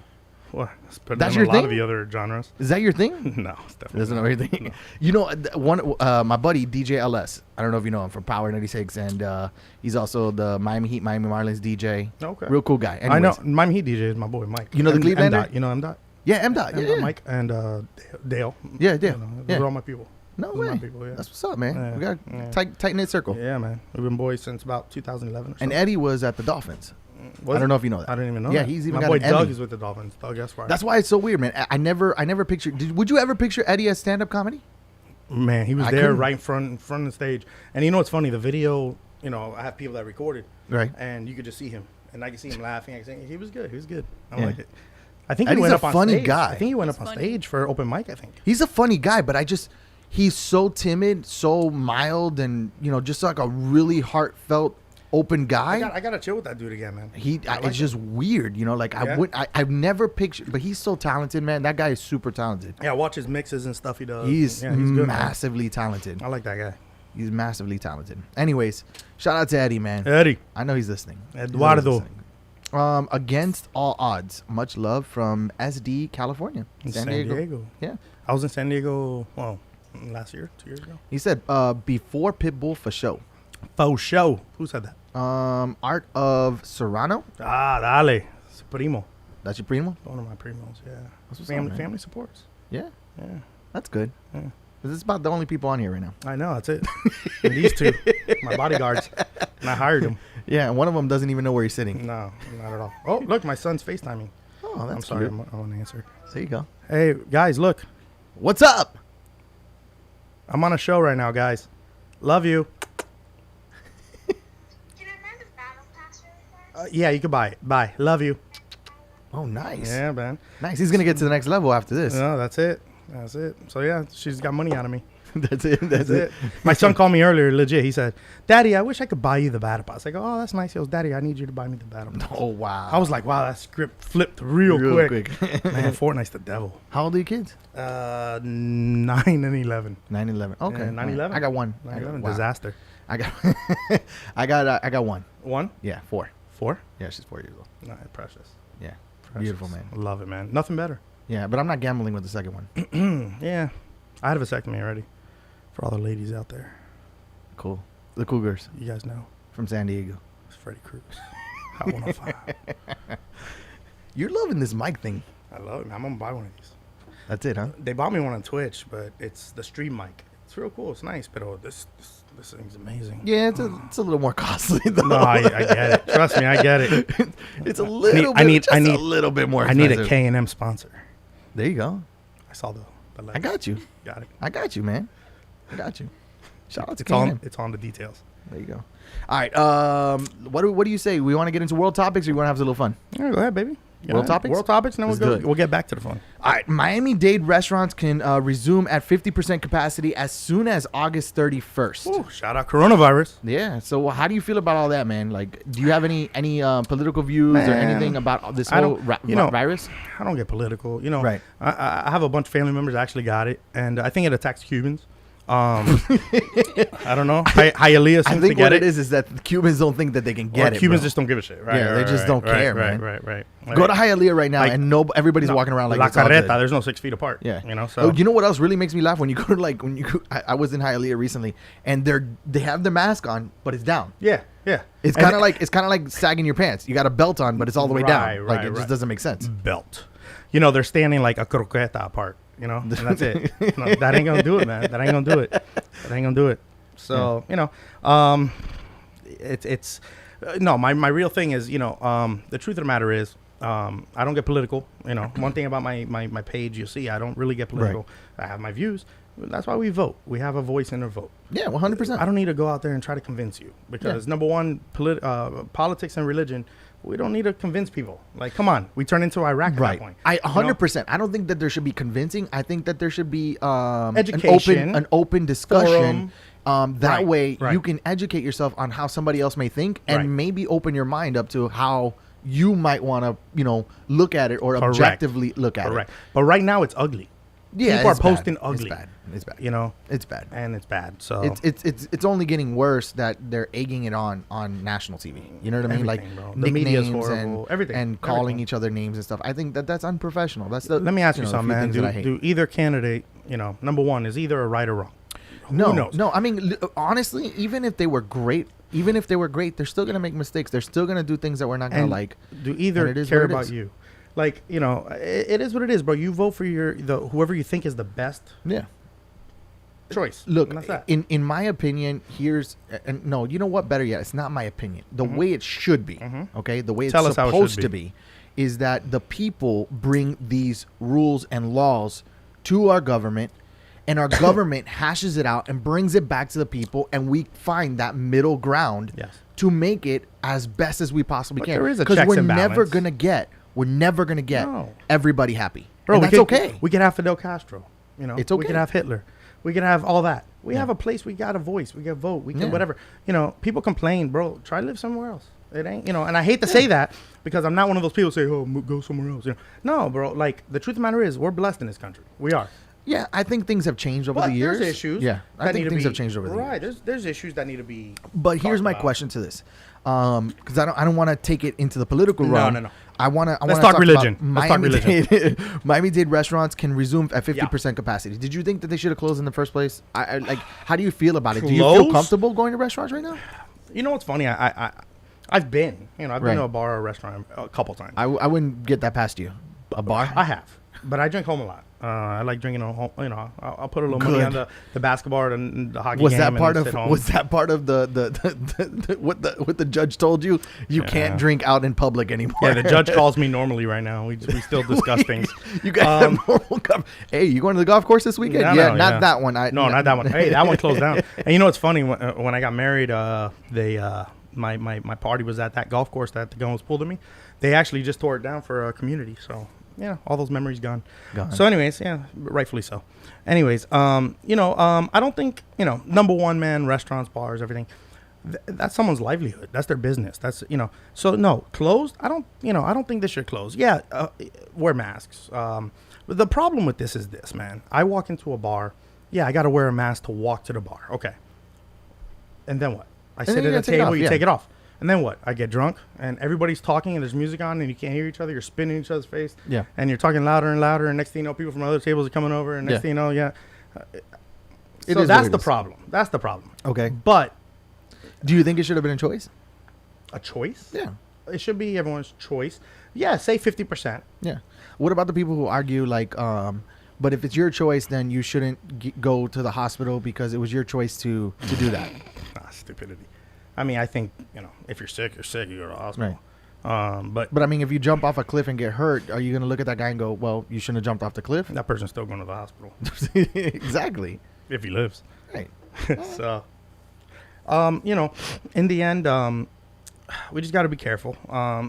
What? It's better That's than your a lot thing? of the other genres. Is that your thing? No, it's definitely Doesn't not. know everything. No. You know, my buddy DJ LS. I don't know if you know him from Power 96, and he's also the Miami Heat, Miami Marlins DJ. Okay. Real cool guy. I know. Anyways. Miami Heat DJ is my boy Mike. You know the Clevelander? M-Dot. You know M-Dot? Yeah, M-Dot. Yeah, yeah. Mike and Dale. Yeah, You Dale. know, those Yeah. are all my people. No Those are my way. people, yeah. That's what's up, man. Yeah, We got yeah. a tight knit circle. Yeah, man. We've been boys since about 2011 or And so. Eddie was at the Dolphins. I don't know if you know that. I didn't even know Yeah, that. he's even my got boy an Doug Emmy. is with the Dolphins. Doug Esquire. That's why it's so weird, man. I never pictured. Would you ever picture Eddie as stand-up comedy? Man, he was I there couldn't. right in front of the stage. And you know what's funny? The video, you know, I have people that recorded. Right. And you could just see him. And I could see him laughing. I could see, he was good. He was good. I Yeah. liked it. I think Eddie's he went a up on funny stage. guy. I think he went up on He's funny. stage for open mic, I think. He's a funny guy, but he's so timid, so mild, and just like a really heartfelt, open guy. I got to chill with that dude again, man. It's just weird, like Yeah. I've never pictured, but he's so talented, man. That guy is super talented. Yeah, watch his mixes and stuff he does. He's Yeah, he's good, man. massively talented. I like that guy. He's massively talented. Anyways, shout out to Eddie, man. Eddie. I know he's listening. He's Eduardo. always listening. Against all odds, much love from SD, California, In San Diego. Yeah, I was in San Diego, last year, 2 years ago. he said before Pitbull for show. Faux show. Who said that? Art of Serrano. Dale. It's primo. That's your primo. One of my primos, yeah. That's what's up, man. Family supports. Yeah, Yeah. that's good. Yeah. 'Cause it's about the only people on here right now. I know, that's it. And these two, my bodyguards. And I hired them. Yeah, and one of them doesn't even know where he's sitting. No, not at all. Oh, look, my son's FaceTiming. Oh, that's I'm sorry, cute. I won't answer. There you go. Hey, guys, look. What's up? I'm on a show right now, guys. Love you. Can I run the battle pass really fast? Yeah, you can buy it. Bye. Love you. Oh, nice. Yeah, man. Nice. He's gonna get to the next level after this. No, that's it. That's it. So, yeah, she's got money out of me. That's it. That's it. My son called me earlier, legit. He said, Daddy, I wish I could buy you the battle pass. I go, oh, that's nice. He goes, Daddy, I need you to buy me the battle pass. Oh wow. I was like, wow, that script flipped real quick. Man, Fortnite's the devil. How old are your kids? 9 and 11. 9/11. Okay. Yeah, 9/11. I got one. 9/11, Wow. disaster. I got. I got one. 1? Yeah, 4. 4? Yeah, she's 4 years old. Nah, precious. Yeah, Precious. beautiful, man. Love it, man. Nothing better. Yeah, but I'm not gambling with the second one. Yeah. I had a vasectomy already. For all the ladies out there. Cool. The Cougars You guys know. from San Diego. It's Freddie Cruz. Hot 105. You're loving this mic thing. I love it, man. I'm going to buy one of these. That's it, huh? They bought me one on Twitch, but it's the stream mic. It's real cool. It's nice, but this thing's amazing. Yeah, it's a little more costly though. No, I get it. Trust me, I get it. It's a little I bit. need- A little bit more. I need a expensive. K&M sponsor. There you go. I saw the I got you. Got it. I got you, man. I got you. Shout out to It's on, K&M. it's on the details. There you go. All right. What do you say? We want to get into world topics, or you want to have a little fun? All right, go ahead, baby. World topics? World topics, and then Let's do it. we'll get back to the fun. All right, Miami-Dade restaurants can resume at 50% capacity as soon as August 31st. Ooh, shout out coronavirus. Yeah. So how do you feel about all that, man? Like, do you have any political views or Man, anything about this I whole don't- virus? I don't get political. Right. I have a bunch of family members that actually got it, and I think it attacks Cubans. I don't know. Hialeah I seems think to get what it. it is that the Cubans don't think that they can get it. Cubans bro. just don't give a shit. Right. Yeah, they just don't care, man. Right. Go to Hialeah right now, Like, and everybody's walking around like La it's all Carreta. good. There's no 6 feet apart. Yeah, you know. So oh, you know what else really makes me laugh when you go to I was in Hialeah recently, and they have the mask on, but it's down. yeah. It's kind of like sagging your pants. You got a belt on, but it's all the way down. Like it just right. doesn't make sense. Belt. You know, they're standing like a croqueta apart. You know, and that's it. No, that ain't gonna do it, man. That ain't gonna do it. So it's no. My real thing is, the truth of the matter is, I don't get political. One thing about my page, you'll see, I don't really get political. Right. I have my views. That's why we vote. We have a voice in a vote. Yeah, 100%. I don't need to go out there and try to convince you because number one, politics and religion. We don't need to convince people. Like, come on, we turn into Iraq at that point. 100%. I don't think that there should be convincing. I think that there should be education, an open discussion. That way, right. you can educate yourself on how somebody else may think, and maybe open your mind up to how you might want to, look at it or objectively look at it. But right now, it's ugly. Yeah, people are posting ugly. It's bad. It's bad, and it's bad. So it's only getting worse that they're egging it on national TV. You know what I mean? Like the media is nicknames horrible. and calling each other names and stuff. I think that's unprofessional. That's Let me ask you something, man. Do Do either candidate, number one, is either a right or wrong? No, Who knows? no. I mean, honestly, even if they were great, they're still gonna make mistakes. They're still gonna do things that we're not gonna like. Do either care about you? Like, it is what it is, bro. You vote for whoever you think is the best. Yeah. Choice. Look, in my opinion, no, you know what? Better yet, it's not my opinion. The way it should be, okay? The way it's supposed to be is that the people bring these rules and laws to our government, and our government hashes it out and brings it back to the people, and we find that middle ground to make it as best as we possibly can. There is a checks and balance. We're never gonna get everybody happy. Bro, and that's okay. We could have Fidel Castro. It's okay. We could have Hitler. We can have all that. We have a place. We got a voice. We can vote. We can whatever. People complain, bro. Try to live somewhere else. It ain't, and I hate to say that because I'm not one of those people who say, oh, go somewhere else. No, bro. Like, the truth of the matter is, we're blessed in this country. We are. Yeah, I think things have changed over the years. There's issues. Yeah, I think things have changed over the years. Right. There's issues that need to be. But here's my question to this, because I don't want to take it into the political realm. No. I want to. Let's talk religion. Let's talk religion. Miami-Dade restaurants can resume at 50% capacity. Did you think that they should have closed in the first place? I like. How do you feel about it? Do you feel comfortable going to restaurants right now? You know what's funny? I've been. I've been to a bar or a restaurant a couple times. I wouldn't get that past you. A bar? I have, but I drink home a lot. I like drinking at home. I'll put a little money on the basketball and the hockey game. Was that part of the what the judge told you? You can't drink out in public anymore. Yeah, the judge calls me normally right now. We still discuss things. You guys have normal. Hey, you going to the golf course this weekend? Not that one. Not that one. Hey, that one closed down. And you know what's funny? When I got married, my party was at that golf course that the gun was pulled at me. They actually just tore it down for a community. So. Yeah, all those memories gone. So anyways, rightfully so. Anyways, I don't think, number one, man, restaurants, bars, everything, that's someone's livelihood. That's their business. That's, so no, closed. I don't think they should close. Yeah. Wear masks. But the problem with this is this, man. I walk into a bar. Yeah, I got to wear a mask to walk to the bar. Okay. And then what? I sit at a table, you take it off. And then what? I get drunk, and everybody's talking, and there's music on, and you can't hear each other. You're spitting in each other's face. Yeah. And you're talking louder and louder, and next thing you know, people from other tables are coming over, and next thing you know, So that's the problem. That's the problem. Okay. But do you think it should have been a choice? A choice? Yeah. It should be everyone's choice. Yeah, say 50%. Yeah. What about the people who argue, like, but if it's your choice, then you shouldn't go to the hospital because it was your choice to do that? Stupidity. I mean, I think, if you're sick, you go to the hospital. Right. But I mean, if you jump off a cliff and get hurt, are you going to look at that guy and go, well, you shouldn't have jumped off the cliff? That person's still going to the hospital. Exactly. If he lives. Right. So, in the end, we just got to be careful.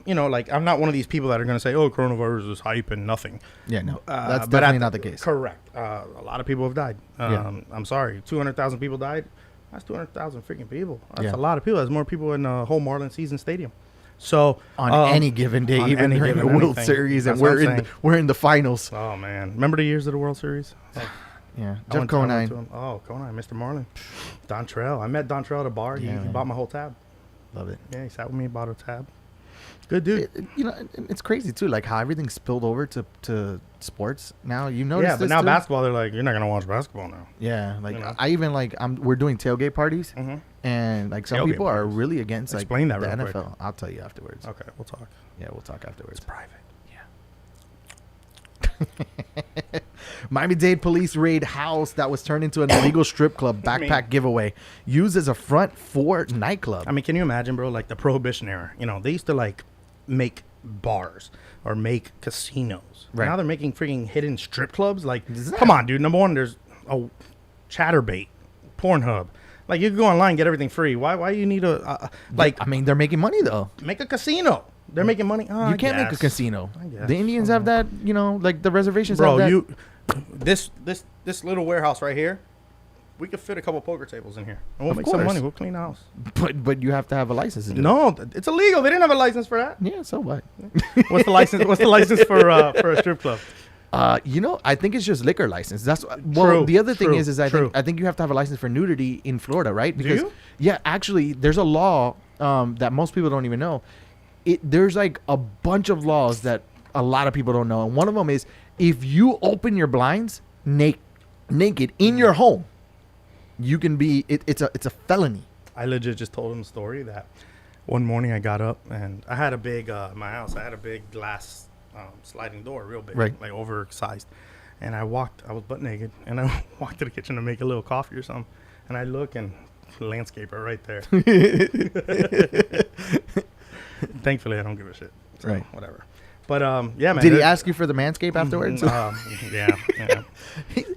You know, like I'm not one of these people that are going to say, "Oh, coronavirus is hype and nothing." Yeah, no, that's definitely not the case. Correct. A lot of people have died. I'm sorry, 200,000 people died. That's 200,000 freaking people. That's a lot of people. That's more people in the whole Marlins season stadium. So on any given day, even during the World Series, and we're in the finals. Oh man, remember the years of the World Series? Yeah, Jeff Conine. Oh, Conine, Mr. Marlin, Dontrell. I met Dontrell at a bar. He bought my whole tab. Love it. Yeah, he sat with me, bought a tab. Good dude. You know, it's crazy too, like how everything spilled over to sports now. You notice? Yeah, but now basketball, they're like, you're not gonna watch basketball now. Yeah, like I even like we're doing tailgate parties, and like some people are really against like the NFL. Quick. I'll tell you afterwards. Okay, we'll talk. Yeah, we'll talk afterwards. It's private. Yeah. Miami-Dade police raid house that was turned into an illegal strip club backpack giveaway used as a front for nightclub. I mean, can you imagine, bro? Like the Prohibition era. You know, they used to like make bars or make casinos. Right. Now they're making freaking hidden strip clubs. Like, come on, dude. Number one, there's a Chatterbait, Pornhub. Like, you can go online and get everything free. Why you need a like? I mean, they're making money though. Make a casino. They're making money. You can't make a casino. The Indians have that. You know, like the reservations. Bro, have that. This little warehouse right here, we could fit a couple poker tables in here, and we'll make some money. We'll clean the house. But you have to have a license to do No, it's illegal. They didn't have a license for that. Yeah, so what? What's the license? What's the license for a strip club? You know, I think it's just liquor license. That's well. The other thing is I think you have to have a license for nudity in Florida, right? Because do you? Yeah, actually, there's a law that most people don't even know. There's like a bunch of laws that a lot of people don't know, and one of them is if you open your blinds naked in your home, you can be. It's a felony. I legit just told him a story that one morning I got up and I had a big my house. I had a big glass sliding door, real big, right, like oversized. And I was butt naked, and I walked to the kitchen to make a little coffee or something. And I look and landscaper right there. Thankfully, I don't give a shit. So, right. Whatever. But, yeah, man. Did he ask you for the manscape afterwards? Yeah.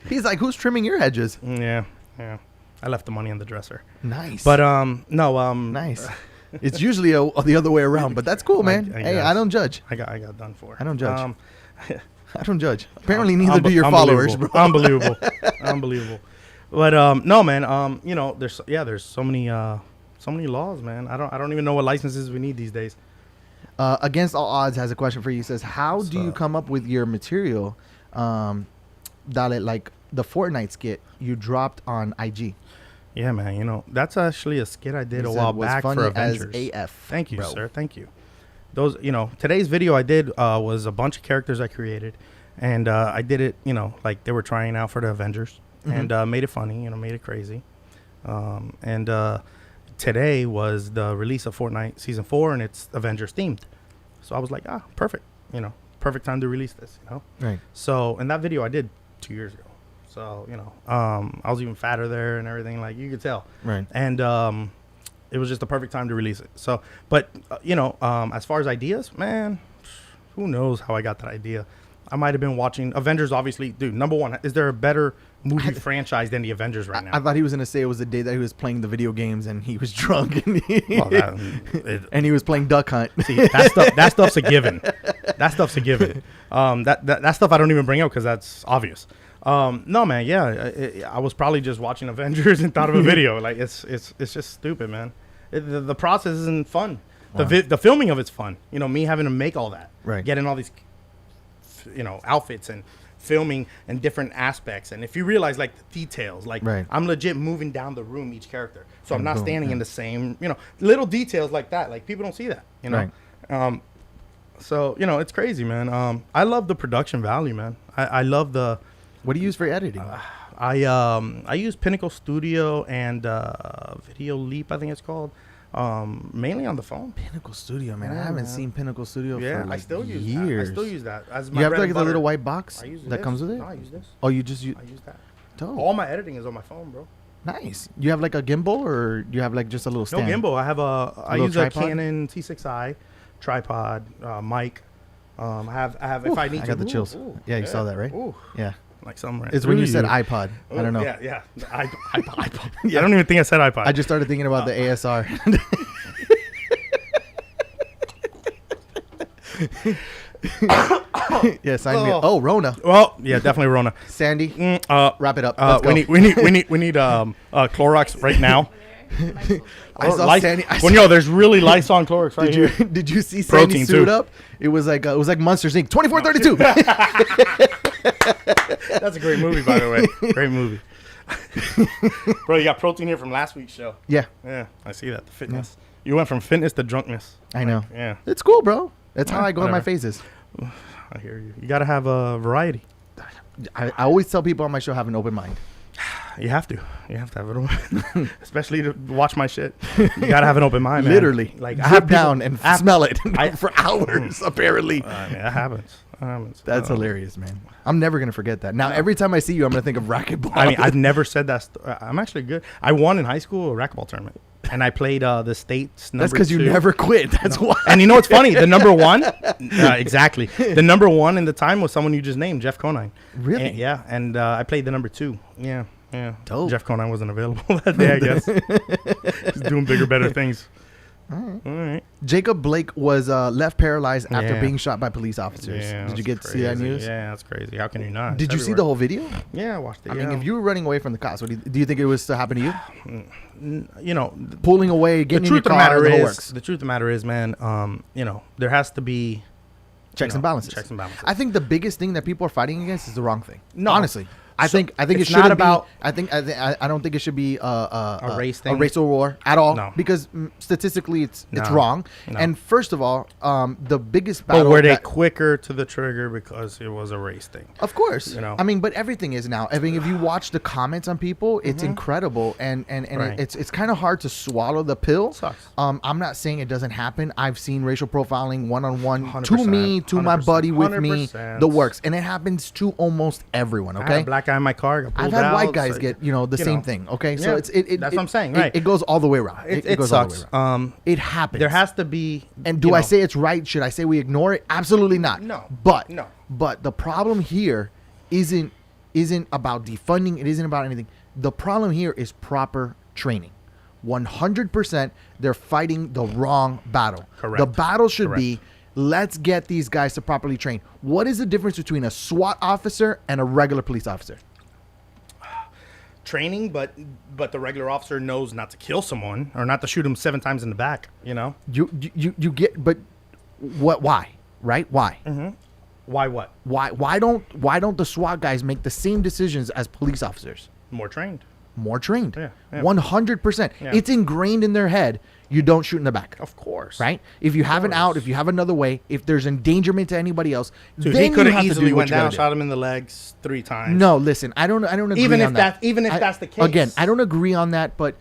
He's like, who's trimming your hedges? Yeah. I left the money in the dresser. Nice. But, no. Nice. It's usually the other way around, but that's cool, man. I don't judge. I got done for. I don't judge. I don't judge. Apparently, neither do your followers, bro. Unbelievable. But, no, man, you know, there's so many laws, man. I don't even know what licenses we need these days. Against All Odds has a question for you. He says, how do you come up with your material that like the Fortnite skit you dropped on IG? Yeah, man. You know, that's actually a skit I did a while back for Avengers. As AF, Thank you, bro. sir. Thank you. Those, you know, today's video I did was a bunch of characters I created, and I did it, you know, like they were trying out for the Avengers, and made it funny, you know, made it crazy, and today was the release of Fortnite Season 4, and it's Avengers themed. So I was like, perfect. You know, perfect time to release this, you know? Right. So, and that video I did 2 years ago. So, you know, I was even fatter there and everything, like you could tell. Right. And it was just the perfect time to release it. So, but, you know, as far as ideas, man, who knows how I got that idea. I might have been watching Avengers, obviously. Dude, number one, is there a better movie franchise than the Avengers right now? I thought he was going to say it was the day that he was playing the video games and he was drunk and and he was playing Duck Hunt. See, that stuff's a given. That stuff's a given. That stuff I don't even bring up because that's obvious. No, man, yeah. I was probably just watching Avengers and thought of a video. Like, it's just stupid, man. The process isn't fun. Wow. The filming of it's fun. You know, me having to make all that. Right. Getting all these, you know, outfits and filming and different aspects. And if you realize, like, the details, like, I'm legit moving down the room each character. So I'm not standing in the same, you know, little details like that. Like, people don't see that, you know. Right. So, you know, it's crazy, man. I love the production value, man. I love the... What do you use for editing? I use Pinnacle Studio and Video Leap, I think it's called. Mainly on the phone. Pinnacle Studio, man. I haven't seen Pinnacle Studio for like I still use years. That. I still use that. As my you have like the little white box that comes with it? No, I use this. Oh, you just use... I use that. Dope. All my editing is on my phone, bro. Nice. You have like a gimbal or you have like just a little stand? No gimbal. I use tripod? A Canon T6i tripod, mic. I have if I need to. I got the chills. Yeah, you saw that, right? Yeah. Like somewhere. It's when you said iPod. I don't know. Yeah. iPod. Yeah. I don't even think I said iPod. I just started thinking about the ASR. Yeah, sign me up. Oh, Rona. Well, yeah, definitely Rona. Sandy, wrap it up. Let's we go. need Clorox right now. I saw Sandy. There's really Lysol and Clorox right here. Did you see Sandy Protein, suit too. up? It was like Monsters Inc. 2432. That's a great movie, by the way. Great movie. Bro, you got protein here from last week's show. Yeah, Yeah, I see that. The fitness. You went from fitness to drunkenness. I know. Yeah, It's cool, bro. That's how Yeah, I go in my whatever. phases. I hear you. You got to have a variety. I always tell people on my show have an open mind. You have to. You have to have it open. Especially to watch my shit. You got to have an open mind, man. Literally, Like, I I have have people- down and for hours. Apparently, that happens. that's hilarious, man. I'm never gonna forget that. Now, every time I see you, I'm gonna think of racquetball. I mean, I've never said that. I'm actually good. I won in high school a racquetball tournament, and I played the state's number that's because you 2. never quit. That's why. And you know what's funny? The number one, exactly. The number one in the time was someone you just named, Jeff Conine. Really? And, yeah, and I played the number 2. Yeah, yeah. Dope. Jeff Conine wasn't available that day, I guess. He's doing bigger, better things. All right. Jacob Blake was left paralyzed after Yeah. being shot by police officers. Yeah, Did you that's get to see that crazy. news? Yeah, that's crazy. How can you not? Did It's you see everywhere. the whole video? Yeah, I watched it. I yeah. mean, if you were running away from the cops, do you think it was to happen to you? you know, Pulling away, the getting in your truth of the car, matter the whole is, works. the truth of the matter is, man, there has to be Checks and balances. Checks and balances. I think the biggest thing that people are fighting against is the wrong thing. No. Honestly. I So, think it it's shouldn't not about- be. I don't think it should be a race a thing? racial war at all. No. Because statistically, it's No. wrong. No. And first of all, the biggest battle. But were they that- quicker to the trigger because it was a race thing? Of course, You know? I mean, but everything is now. I mean, if you watch the comments on people, it's incredible, and Right. it's kind of hard to swallow the pill. Sucks. I'm not saying it doesn't happen. I've seen racial profiling one-on-one to 100%, me, to my 100%, buddy, with me, 100%. the works, and it happens to almost everyone. I had Okay, a black guy in my car. Got I've pulled had white out, guys so, get the same thing. Okay, so Yeah, it's that's what I'm saying, right. It goes all the way around. It goes all the way sucks. around. It happens. There has to be. And do I say it's right? Should I say we ignore it? Absolutely not. No. But No. But the problem here isn't about defunding. It isn't about anything. The problem here is proper training. 100%, they're fighting the wrong battle. Correct. The battle should Correct. be, let's get these guys to properly train. What is the difference between a SWAT officer and a regular police officer? training, but the regular officer knows not to kill someone or not to shoot him 7 times in the back. You know You get, but what? Why? Right? Why? why? What? Why don't the SWAT guys make the same decisions as police officers? More trained. More trained. Yeah, yeah. 100%. Yeah. It's ingrained in their head. You don't shoot in the back. Of course. Right? If you have an out, if you have another way, if there's endangerment to anybody else, Dude, then he you could have have to easily do what went you gotta down, do. shot him in the legs 3 times. No, listen, I don't agree Even on if that. even if that's the case. Again, I don't agree on that, but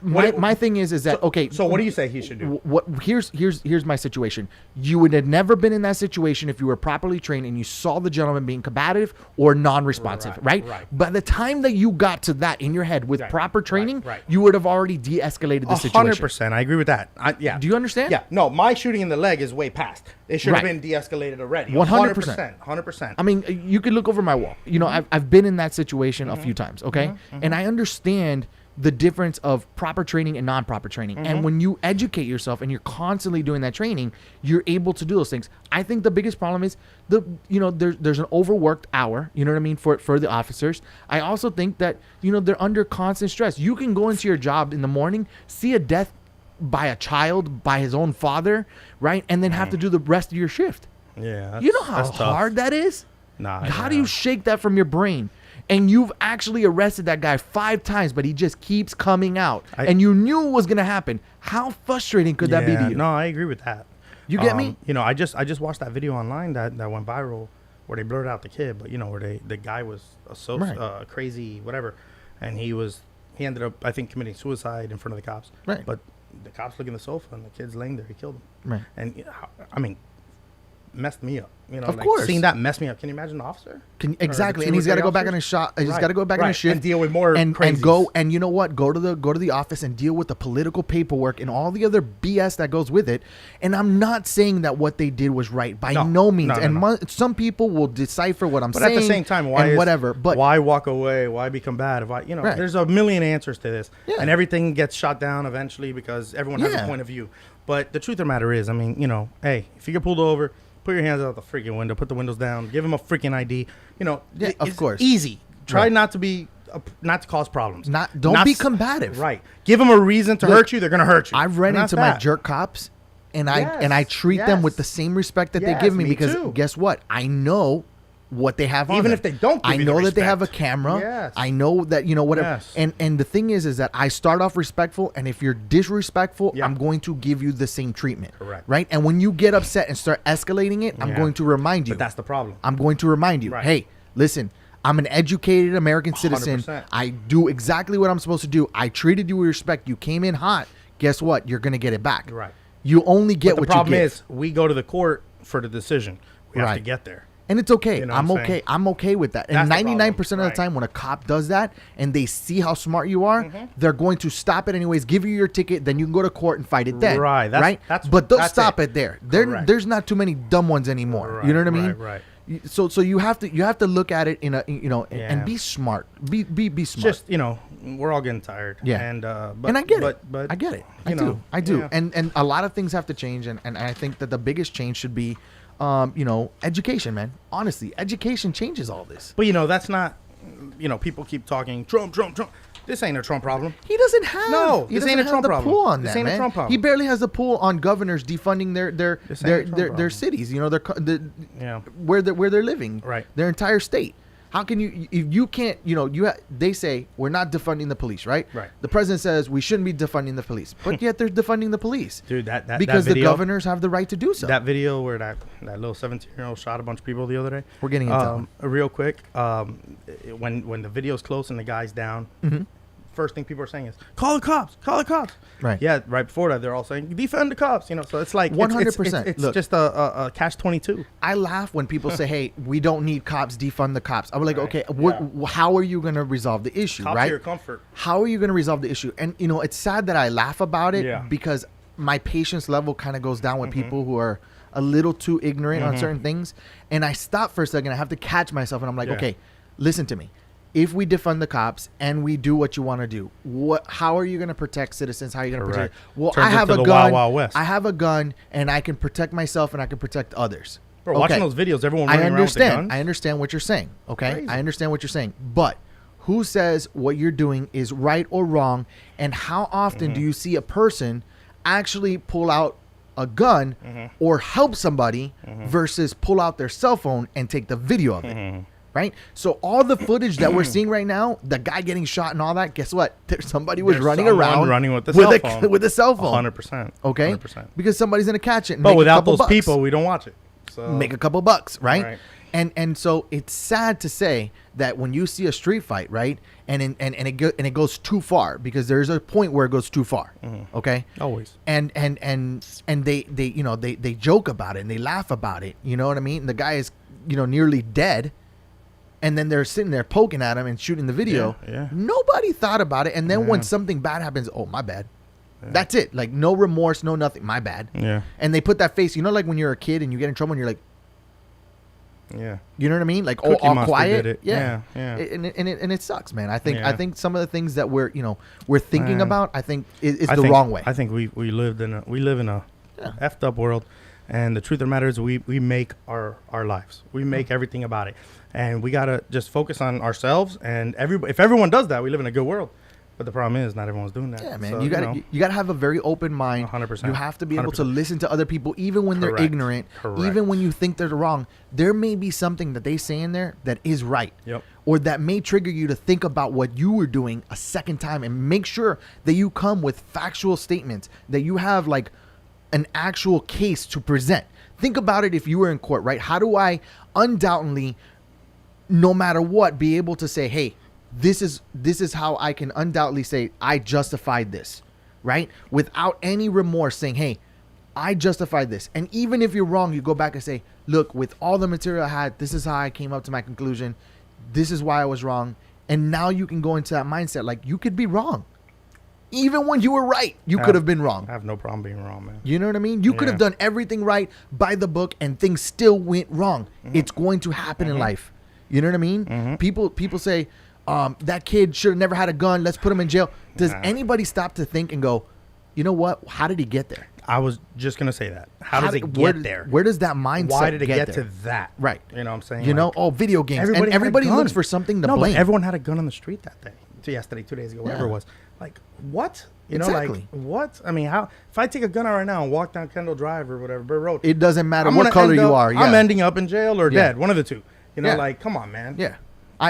my thing is that okay. So what do you say he should do? Here's my situation. You would have never been in that situation if you were properly trained and you saw the gentleman being combative or non-responsive, right? Right. By the time that you got to that in your head with Right, proper training, right. you would have already de-escalated the situation. 100%. I agree with that. Yeah. Do you understand? Yeah. No, my shooting in the leg is way past. It should have Right. been de-escalated already. 100%. 100%. I mean, you could look over my wall. You know, I've been in that situation a few times, okay? And I understand the difference of proper training and non-proper training. And when you educate yourself and you're constantly doing that training, you're able to do those things. I think the biggest problem is there's an overworked hour, you know what I mean, for the officers. I also think that, they're under constant stress. You can go into your job in the morning, see a death by a child, by his own father, right? And then have to do the rest of your shift. Yeah. You know how that's tough. hard that is? Nah. How do you shake that from your brain? And you've actually arrested that guy 5 times, but he just keeps coming out. And you knew it was going to happen. How frustrating could that be to you? No, I agree with that. You get me? I just watched that video online that went viral where they blurred out the kid, but where the guy was Right. crazy, whatever, and he ended up, I think, committing suicide in front of the cops. Right. But the cops look in the sofa and the kid's laying there. He killed him. Right. And I mean, messed me up. You know, Of course. seeing that mess me up. Can you imagine the officer? Exactly, and he's got to go back on his shot. He's got to go back on his shift and deal with more and crazies. go, and you know what? Go to the office and deal with the political paperwork and all the other BS that goes with it. And I'm not saying that what they did was right by no means. Some people will decipher what I'm saying. But at the same time, why walk away? Why become bad? There's a million answers to this, and everything gets shot down eventually because everyone has a point of view. But the truth of the matter is, I mean, hey, if you get pulled over, put your hands out the freaking window, put the windows down, give him a freaking ID. Of course, easy. Try not to cause problems. Don't be combative. Right. Give them a reason to hurt you. They're gonna hurt you. I've run into my jerk cops, and I treat them with the same respect that they give me because guess what? I know what they have on even them. if they don't give I you know the that they respect. have a camera. Yes. I know that whatever. Yes. And the thing is that I start off respectful, and if you're disrespectful, I'm going to give you the same treatment. Correct. Right? And when you get upset and start escalating it, I'm going to remind you. But that's the problem. I'm going to remind you, hey, listen, I'm an educated American citizen. 100%. I do exactly what I'm supposed to do. I treated you with respect. You came in hot. Guess what? You're going to get it back. Right. You only get what you get. The problem is we go to the court for the decision. We have to get there. And it's okay. You know I'm okay. saying? I'm okay with that. And 99% of the time when a cop does that and they see how smart you are, they're going to stop it anyways, give you your ticket, then you can go to court and fight it then. Right. But they'll stop it there. There's not too many dumb ones anymore. Right, you know what I mean? Right. So you have to look at it in a and be smart. Be smart. Just we're all getting tired. Yeah. And I get it. But I get it. I do. Yeah. And a lot of things have to change, and I think that the biggest change should be education, man. Honestly, education changes all this. But that's not. People keep talking Trump. This ain't a Trump problem. He doesn't have. This ain't a Trump problem. Pull on this that, ain't man. a Trump problem. He barely has the pull on governors defunding their cities. Where they're living. Right. Their entire state. How can you if you can't they say we're not defunding the police, right? Right. The president says we shouldn't be defunding the police, but yet they're defunding the police. Dude, that because that video, the governors have the right to do so. That video where that little 17-year-old shot a bunch of people the other day. We're getting into real quick. When the video's close and the guy's down, first thing people are saying is call the cops. Right. Yeah. Right before that, they're all saying defend the cops. So it's like 100%. It's just a catch-22. I laugh when people say, "Hey, we don't need cops. Defund the cops." I'm like, okay, how are you going to resolve the issue? Cops right? are your comfort. How are you going to resolve the issue? And it's sad that I laugh about it because my patience level kind of goes down with people who are a little too ignorant on certain things. And I stop for a second. I have to catch myself, and I'm like, okay, listen to me. If we defund the cops and we do what you want to do, how are you going to protect citizens? How are you going to protect? Well, I have a gun. Wild, Wild West. I have a gun, and I can protect myself, and I can protect others. Bro, watching those videos, everyone running around with the guns. I understand what you're saying. Okay, Crazy. I understand what you're saying. But who says what you're doing is right or wrong? And how often do you see a person actually pull out a gun or help somebody versus pull out their cell phone and take the video of it? Right? So all the footage that we're seeing right now, the guy getting shot and all that, guess what? Somebody was running around with the cell phone. With a cell phone. 100%. Okay? 100%. Because somebody's going to catch it and but make without a couple those bucks. people, we don't watch it. So Make a couple bucks, right? And so it's sad to say that when you see a street fight, right? And it goes too far because there's a point where it goes too far. Okay? Always. And they joke about it and they laugh about it. You know what I mean? And the guy is, nearly dead. And then they're sitting there poking at him and shooting the video. Yeah. Nobody thought about it. And then when something bad happens, oh, my bad. That's it. Like, no remorse, no nothing. My bad. Yeah. And they put that face, like when you're a kid and you get in trouble and you're like, you know what I mean? Like, Cookie all Monster quiet. did it. Yeah. And it sucks, man. I think some of the things that we're thinking about, I think is the wrong way. I think we live in a effed up world. And the truth of the matter is we make our lives. We make everything about it. And we got to just focus on ourselves. And if everyone does that, we live in a good world. But the problem is not everyone's doing that. Yeah, man. So, you gotta have a very open mind. 100%. You have to be able to listen to other people, even when they're ignorant, Correct. even when you think they're wrong. There may be something that they say in there that is right. Yep. Or that may trigger you to think about what you were doing a second time, and make sure that you come with factual statements, that you have like an actual case to present. Think about it if you were in court, right? How do I undoubtedly, no matter what, be able to say, hey, this is how I can undoubtedly say I justified this, right? Without any remorse, saying, hey, I justified this. And even if you're wrong, you go back and say, look, with all the material I had, this is how I came up to my conclusion. This is why I was wrong. And now you can go into that mindset. Like, you could be wrong. Even when you were right, you could have been wrong. I have no problem being wrong, man. You know what I mean? You could have done everything right by the book and things still went wrong. It's going to happen in life. You know what I mean? People say, that kid should have never had a gun. Let's put him in jail. Does anybody stop to think and go, you know what? How did he get there? I was just going to say that. How does it get there? Where does that mindset Why did it get there? to that? Right. You know what I'm saying? You know, video games. Everybody looks for something to blame. But everyone had a gun on the street that day. Yesterday, 2 days ago, whatever it was. Like, what? You know, Exactly. like, what? I mean, how? If I take a gun out right now and walk down Kendall Drive or whatever, Burr Road, It doesn't matter I'm what gonna color end you up- are. Yeah. I'm ending up in jail or Yeah. dead. One of the two. You know, Yeah. like, come on, man. Yeah.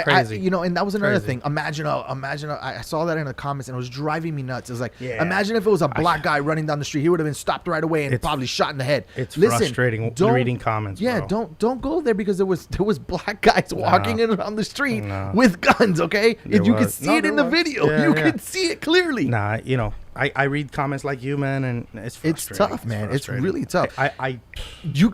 Crazy. You know, and that was another Crazy. thing. I saw that in the comments and it was driving me nuts. It was like, Yeah. imagine if it was a black guy running down the street. He would have been stopped right away and probably shot in the head. It's Listen, frustrating don't- reading comments. Yeah, bro. don't go there because there was black guys walking in around the street No. with guns. Okay, There if you could was. see No, it in there the was. video, Yeah, you yeah. could see it clearly. Nah, you know, I read comments like you, man, and it's It's frustrating. tough, man. It's frustrating. really tough.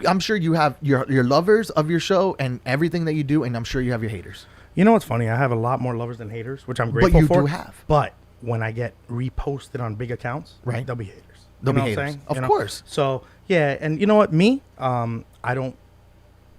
I'm sure you have your lovers of your show and everything that you do, and I'm sure you have your haters. You know what's funny? I have a lot more lovers than haters, which I'm grateful you for. do have. But when I get reposted on big accounts, Right. there'll be haters. There'll You know be what I'm haters. saying? Of You know? course. So yeah, and you know what? Me, I don't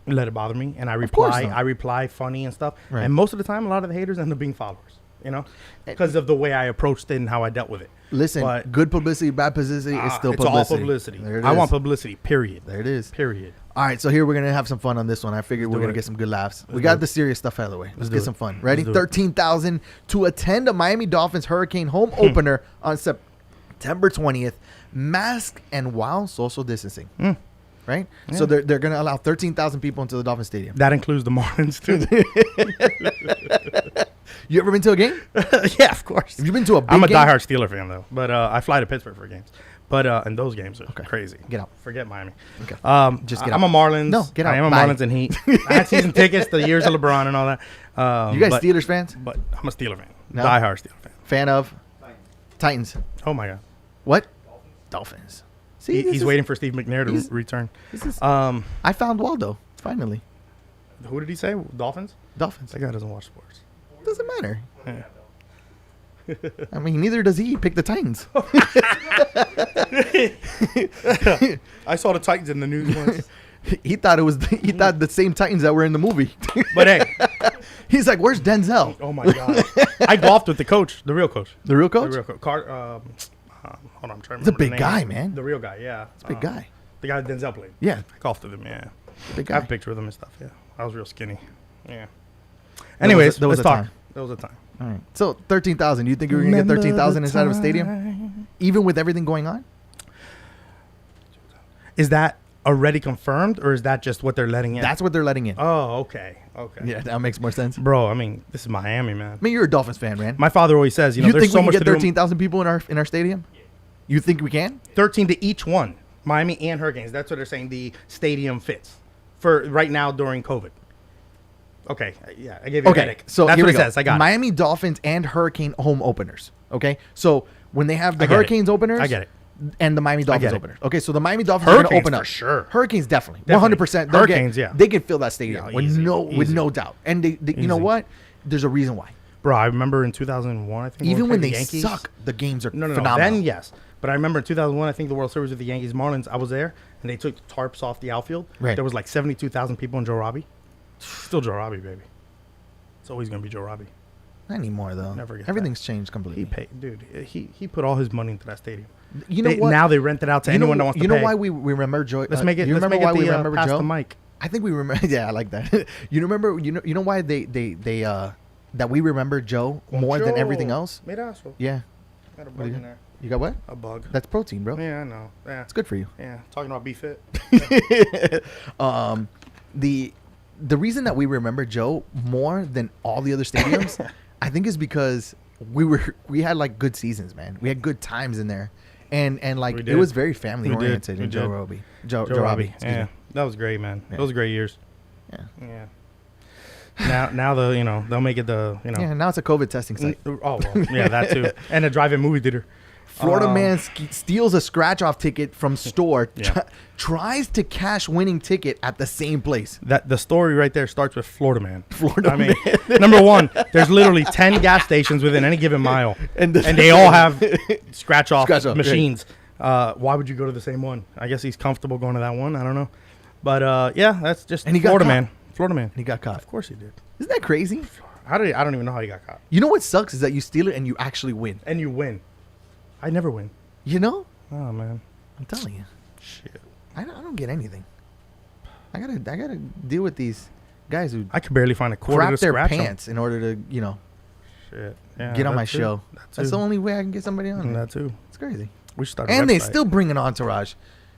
let it bother me, and I course reply. not. I reply funny and stuff. Right. And most of the time, a lot of the haters end up being followers. You know, because of the way I approached it and how I dealt with it. Listen, But- good publicity, bad publicity is still it's publicity. all publicity. There it I is. want publicity. Period. There it is. Period. All right, so here we're gonna have some fun on this one. I figured we're do gonna it. get some good laughs. We Let's got do the it. serious stuff out of the way. Let's do get it. some fun. Ready? Let's do it. 13,000 to attend a Miami Dolphins Hurricane home opener on September 20th. Mask and while social distancing. Right? So they're gonna allow 13,000 people into the Dolphin Stadium. That includes the Marlins too. You ever been to a game? Yeah, of course. Have you been to a big I'm a game? diehard Steeler fan though, but I fly to Pittsburgh for games. But and those games are crazy. Get out. Forget Miami. Okay. Just get I'm out. a Marlins. No, get out. I am a Bye. Marlins and Heat. I had season tickets the years of LeBron and all that. You guys but, Steelers fans? But I'm a Steeler fan. No? Diehard Steeler fan. Fan of Titans. Oh my god. What? Dolphins. See, He's waiting for Steve McNair to return. This is, Um, I found Waldo. Finally. who did he say? Dolphins? Dolphins. That guy doesn't watch sports. Doesn't matter. Yeah. I mean, neither does he. Pick the Titans. I saw the Titans in the news once. He thought the same Titans that were in the movie. But hey, He's like, "Where's Denzel?" oh my god, I golfed with the coach, the real coach. The real coach. The real coach. Hold on, I'm trying to remember. He's a the big name. guy, man. The real guy, yeah. It's Big guy. The guy that Denzel played. Yeah, I golfed with him, yeah. big I have guy. a picture with him and stuff, yeah. I was real skinny. Yeah. Anyways, there was let's a talk. time. There was a time. All right. So 13,000. Do you think you're gonna get 13,000 inside of a stadium, even with everything going on? Is that already confirmed, or is that just what they're letting in? That's what they're letting in. Oh, okay. Okay. Yeah, that makes more sense. Bro, I mean, this is Miami, man. I mean, you're a Dolphins fan, man. My father always says, you know, You there's think so we can much get to do. 13,000 people in our stadium? You think we can? 13 to each one. Miami and Hurricanes. That's what they're saying the stadium fits for right now during COVID. Okay. Yeah, I gave you a Okay, headache. so that's here what we it go. says. I got it. Miami Dolphins and Hurricane home openers. Okay, so when they have the I get it. Hurricanes openers, I get it. and the Miami Dolphins get it. openers. Okay, so the Miami Dolphins are going to Hurricanes open for up. sure. Hurricanes definitely, Definitely. 100%. Hurricanes, yeah. they can fill that stadium Yeah, with easy, with easy. no doubt. And they you know Easy. what? There's a reason why. Bro, I remember in 2001, I think. Even when the they Yankees, suck, the games are No. phenomenal. Then yes, but I remember in 2001, I think the World Series with the Yankees Marlins. I was there, and they took the tarps off the outfield. Right. There was like 72,000 people in Joe Robbie. Still Joe Robbie, baby. It's always gonna be Joe Robbie. Not anymore though. Never get Everything's changed completely. He paid, dude. He put all his money into that stadium. You know what? Now they rent it out to anyone that wants to You know pay. why we remember Joe? Let's make it. You Let's remember make why it we the remember pass Joe? the mic. I think we remember. Yeah, I like that. You remember? You know why they that we remember Joe more than everything else? Mira eso. Yeah. Got a What bug do in there. You got what? A bug. That's protein, bro. Yeah, I know. Yeah, It's good for you. yeah. Talking about be fit. The reason that we remember Joe more than all the other stadiums, I think, is because we had like good seasons, man. We had good times in there, and like We it did. was very family We did. oriented We in Joe did. Robbie. Joe Joe Robbie. Robbie. Yeah, that was great, man. Yeah. Those were great years. Yeah. Yeah. Now they'll make it the Yeah. Now it's a COVID testing site. Oh well, yeah, that too, and a drive-in movie theater. Florida man steals a scratch-off ticket from store, Yeah. tries to cash winning ticket at the same place. That the story right there starts with Florida man. Florida I mean, number one, there's literally 10 gas stations within any given mile, and they all have scratch-off machines. Why would you go to the same one? I guess he's comfortable going to that one. I don't know. But, yeah, that's just Florida man. Florida man. And he got caught. Of course he did. Isn't that crazy? I don't even know how he got caught. You know what sucks is that you steal it and you actually win. And you win. I never win. You know? Oh, man. I'm telling you. Shit. I don't get anything. I gotta deal with these guys who I could barely find a quarter crap to their scratch pants in order to, Shit. Yeah, get on my too. show. That That's too. the only way I can get somebody on. That too. It's crazy. We should start a And they website. still bring an entourage.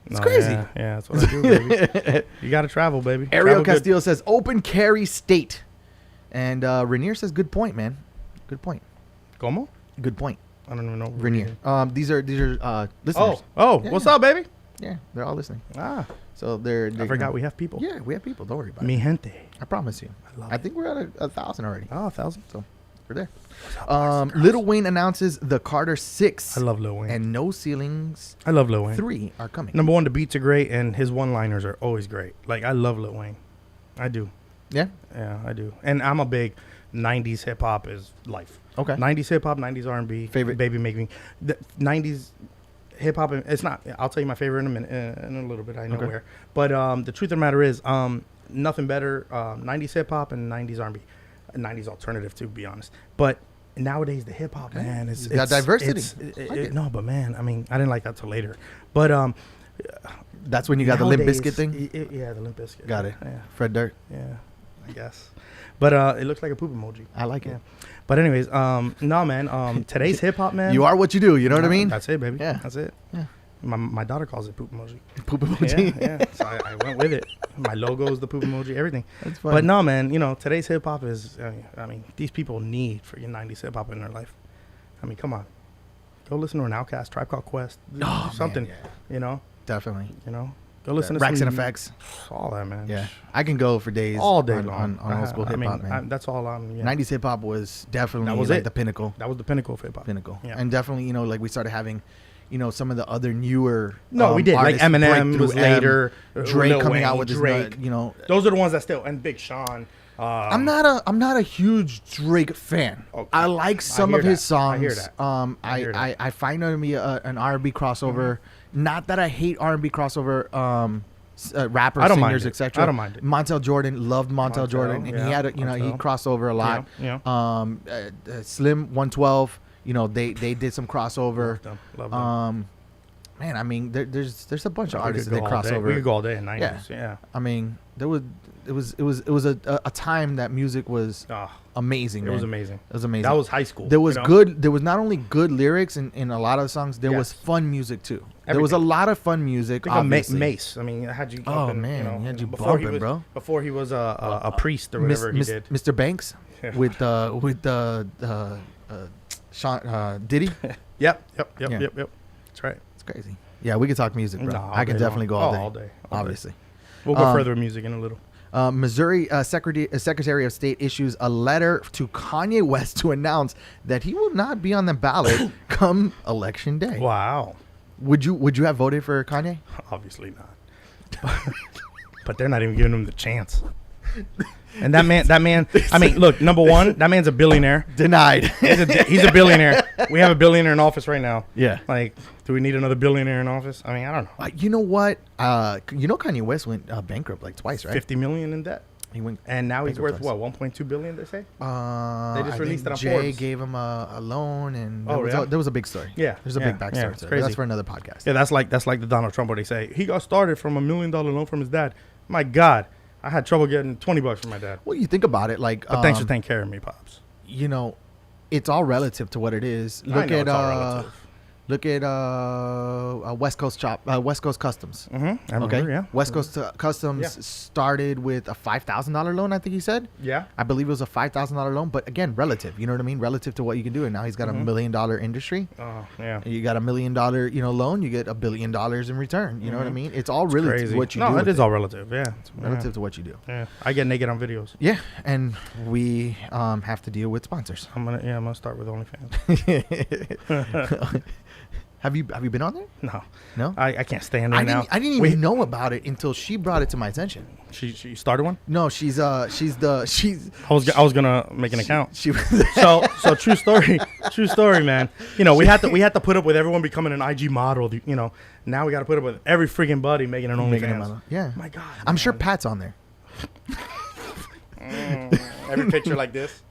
It's No, crazy. Yeah, that's what I do, baby. You got to travel, baby. Ariel Travel good. Castillo says open carry state, and Rainier says good point, man. Good point. ¿Cómo? Good point. I don't even know. Rainier. These are listeners. Oh, Yeah, what's yeah. up, baby? Yeah, they're all listening. Ah, So they're I forgot we have people. Yeah, we have people. Don't worry about Mi it. gente. I promise you. I love I think we're at 1,000 already. Oh, 1,000. So we're there. Lil Wayne announces the Carter 6 I love Lil Wayne. and No Ceilings I love Lil Wayne. 3 are coming. Number one, the beats are great, and his one-liners are always great. Like, I love Lil Wayne. I do. Yeah. Yeah, I do. And I'm a big 90s hip-hop is life. Okay. 90s hip-hop, 90s R&B. Favorite? Baby making. The 90s hip-hop, it's not. I'll tell you my favorite in a minute, in a little bit. I know Okay. where. But the truth of the matter is, nothing better, 90s hip-hop and 90s R&B. 90s alternative, to be honest. But nowadays, the hip-hop, man, It's got diversity. it's- Like it. No, but, man, I mean, I didn't like that till later. But That's when you got the Limp nowadays, Bizkit thing? yeah, the Limp Bizkit. Got it. Yeah, Fred Durst. yeah, I guess. But it looks like a poop emoji. I like Yeah. it. But anyways, no, man. Today's hip hop, man. You are what you do. You know what I No, mean? That's it, baby. Yeah. That's it. Yeah. My daughter calls it poop emoji. Poop emoji. Yeah, yeah. So I went with it. My logo is the poop emoji, everything. That's funny. But no, man. Today's hip hop is. I mean, these people need for your '90s hip hop in their life. I mean, come on. Go listen to an Outkast, Tribe Called Quest, do Oh, something. man, Definitely. Definitely. Go listen to Racks some, and Effects. all that, man. Yeah. I can go for days. All day on, long on old school I hip mean, hop, man. that's all I'm. Yeah. 90s hip hop was definitely That was like it. the pinnacle. That was the pinnacle of hip hop. Pinnacle. Yeah. And definitely, like we started having, some of the other newer. No, we did. Like artists, Eminem Breakthrough was later. Drake Lil coming out Wayne, with Drake. his, Those are the ones that still, and Big Sean. I'm not a huge Drake fan. Okay. I like some hear of his that. songs. I hear that. I hear that. I find him to be an R&B crossover. Not that I hate R&B crossover rappers, I don't mind singers, it. etc. I don't mind it. Montel Jordan, loved Montel Jordan, and yeah, he had he Montel. crossed over a lot. Yeah. Slim 112. They did some crossover. Love them. Man, I mean, there's a bunch of We artists could that go all cross day. over. We could go all day in '90s. Yeah. I mean, it was a time that music was Oh, amazing. it was man. amazing. It was amazing. That was high school. There was you know? good. There was not only good lyrics in a lot of the songs. There was Yes. fun music too. There was a Everything. lot of fun music. Think of Obviously. Mace. I mean, I had you. Oh, bumping, man, he had you before he bumping, was, bro. Before he was a priest or whatever he did. Mr. Banks Yeah. with Sean Diddy. Yep. Yeah. That's right. It's crazy. Yeah, we could talk music, bro. No, all I can day definitely go long. all day. All day. Obviously. We'll go further with music in a little. Missouri Secretary of State issues a letter to Kanye West to announce that he will not be on the ballot come election day. Wow. Would you have voted for Kanye? Obviously not. But they're not even giving him the chance. And that man. I mean, look. Number one, that man's a billionaire. Denied. He's a billionaire. We have a billionaire in office right now. Yeah. Like, do we need another billionaire in office? I mean, I don't know. You know what? Kanye West went bankrupt like twice, right? 50 million in debt, He went, and now he's bankrupt worth twice. what? 1.2 billion. They say. They just released it on Jay Forbes. gave him a loan, and Oh, yeah? there was a big story. Yeah, there's a yeah, big backstory. yeah, to it's it, but crazy. that's for another podcast. Yeah, that's like the Donald Trump where they say he got started from $1 million loan from his dad. My God, I had trouble getting $20 from my dad. Well, you think about it, like, But thanks for taking care of me, pops. It's all relative to what it is. I know it's all relative. Look at West Coast West Coast Customs. Mm-hmm. I remember, yeah. West Coast Customs Yeah. started with a $5,000 loan, I think he said. Yeah. I believe it was a $5,000 loan, but again, relative. You know what I mean? Relative to what you can do. And now he's got Mm-hmm. $1 million industry. Oh, yeah. You got $1 million, loan. You get $1 billion in return. You know what I mean? It's all really Crazy. what you no, do. it with is all relative. Yeah. It's relative to what you do. Yeah. I get naked on videos. Yeah, and we have to deal with sponsors. I'm gonna start with OnlyFans. Have you been on there? No. No. I can't stand right now. I didn't even know about it until she brought it to my attention. She started one? No, she's I was gonna make an account. She so true story, man. You know, we had to put up with everyone becoming an IG model. You know, now we got to put up with every freaking buddy making an OnlyFans. Yeah. My God. I'm sure Pat's on there. Every picture like this.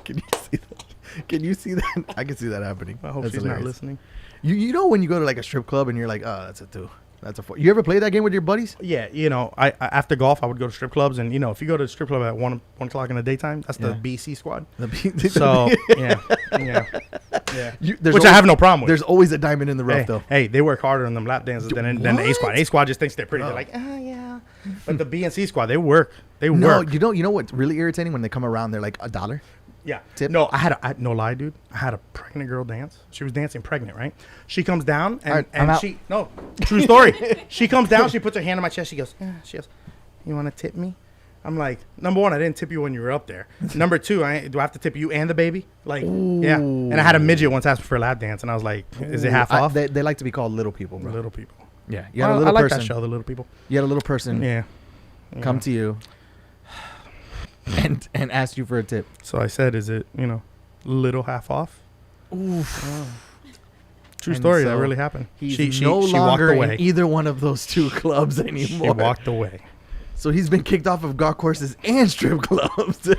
Can you see that? Can you see that? I can see that happening. I hope That's she's hilarious. not listening. You know when you go to like a strip club and you're like, oh, that's a 2. That's a 4. You ever play that game with your buddies? Yeah, you know, I after golf I would go to strip clubs, and you know, if you go to a strip club at 1 o'clock in the daytime, that's the BC squad. So yeah. Which I have no problem with. There's always a diamond in the rough, though. Hey, they work harder on them lap dances than the A squad. What? A squad just thinks they're pretty. Oh. They're like, yeah. But the B and C squad, they work. They No, work. you know what's really irritating when they come around? They're like $1. Yeah. Tip. No, I no lie, dude. I had a pregnant girl dance. She was dancing pregnant, right? She comes down and, I'm out. she true story. She comes down, she puts her hand on my chest, she goes, you wanna tip me? I'm like, number 1, I didn't tip you when you were up there. Number 2, do I have to tip you and the baby? Like, yeah. And I had a midget once ask me for a lap dance, and I was like, is it half off? They like to be called little people, bro. Little people. Yeah. You had a little I like person. that show, The Little People. You had a little person Yeah. come to you and ask you for a tip. So I said, is it, little half off? Oof. True And story. so That really happened. He's She no walked longer in away. either one of those 2 clubs anymore. She walked away. So he's been kicked off of golf courses and strip clubs.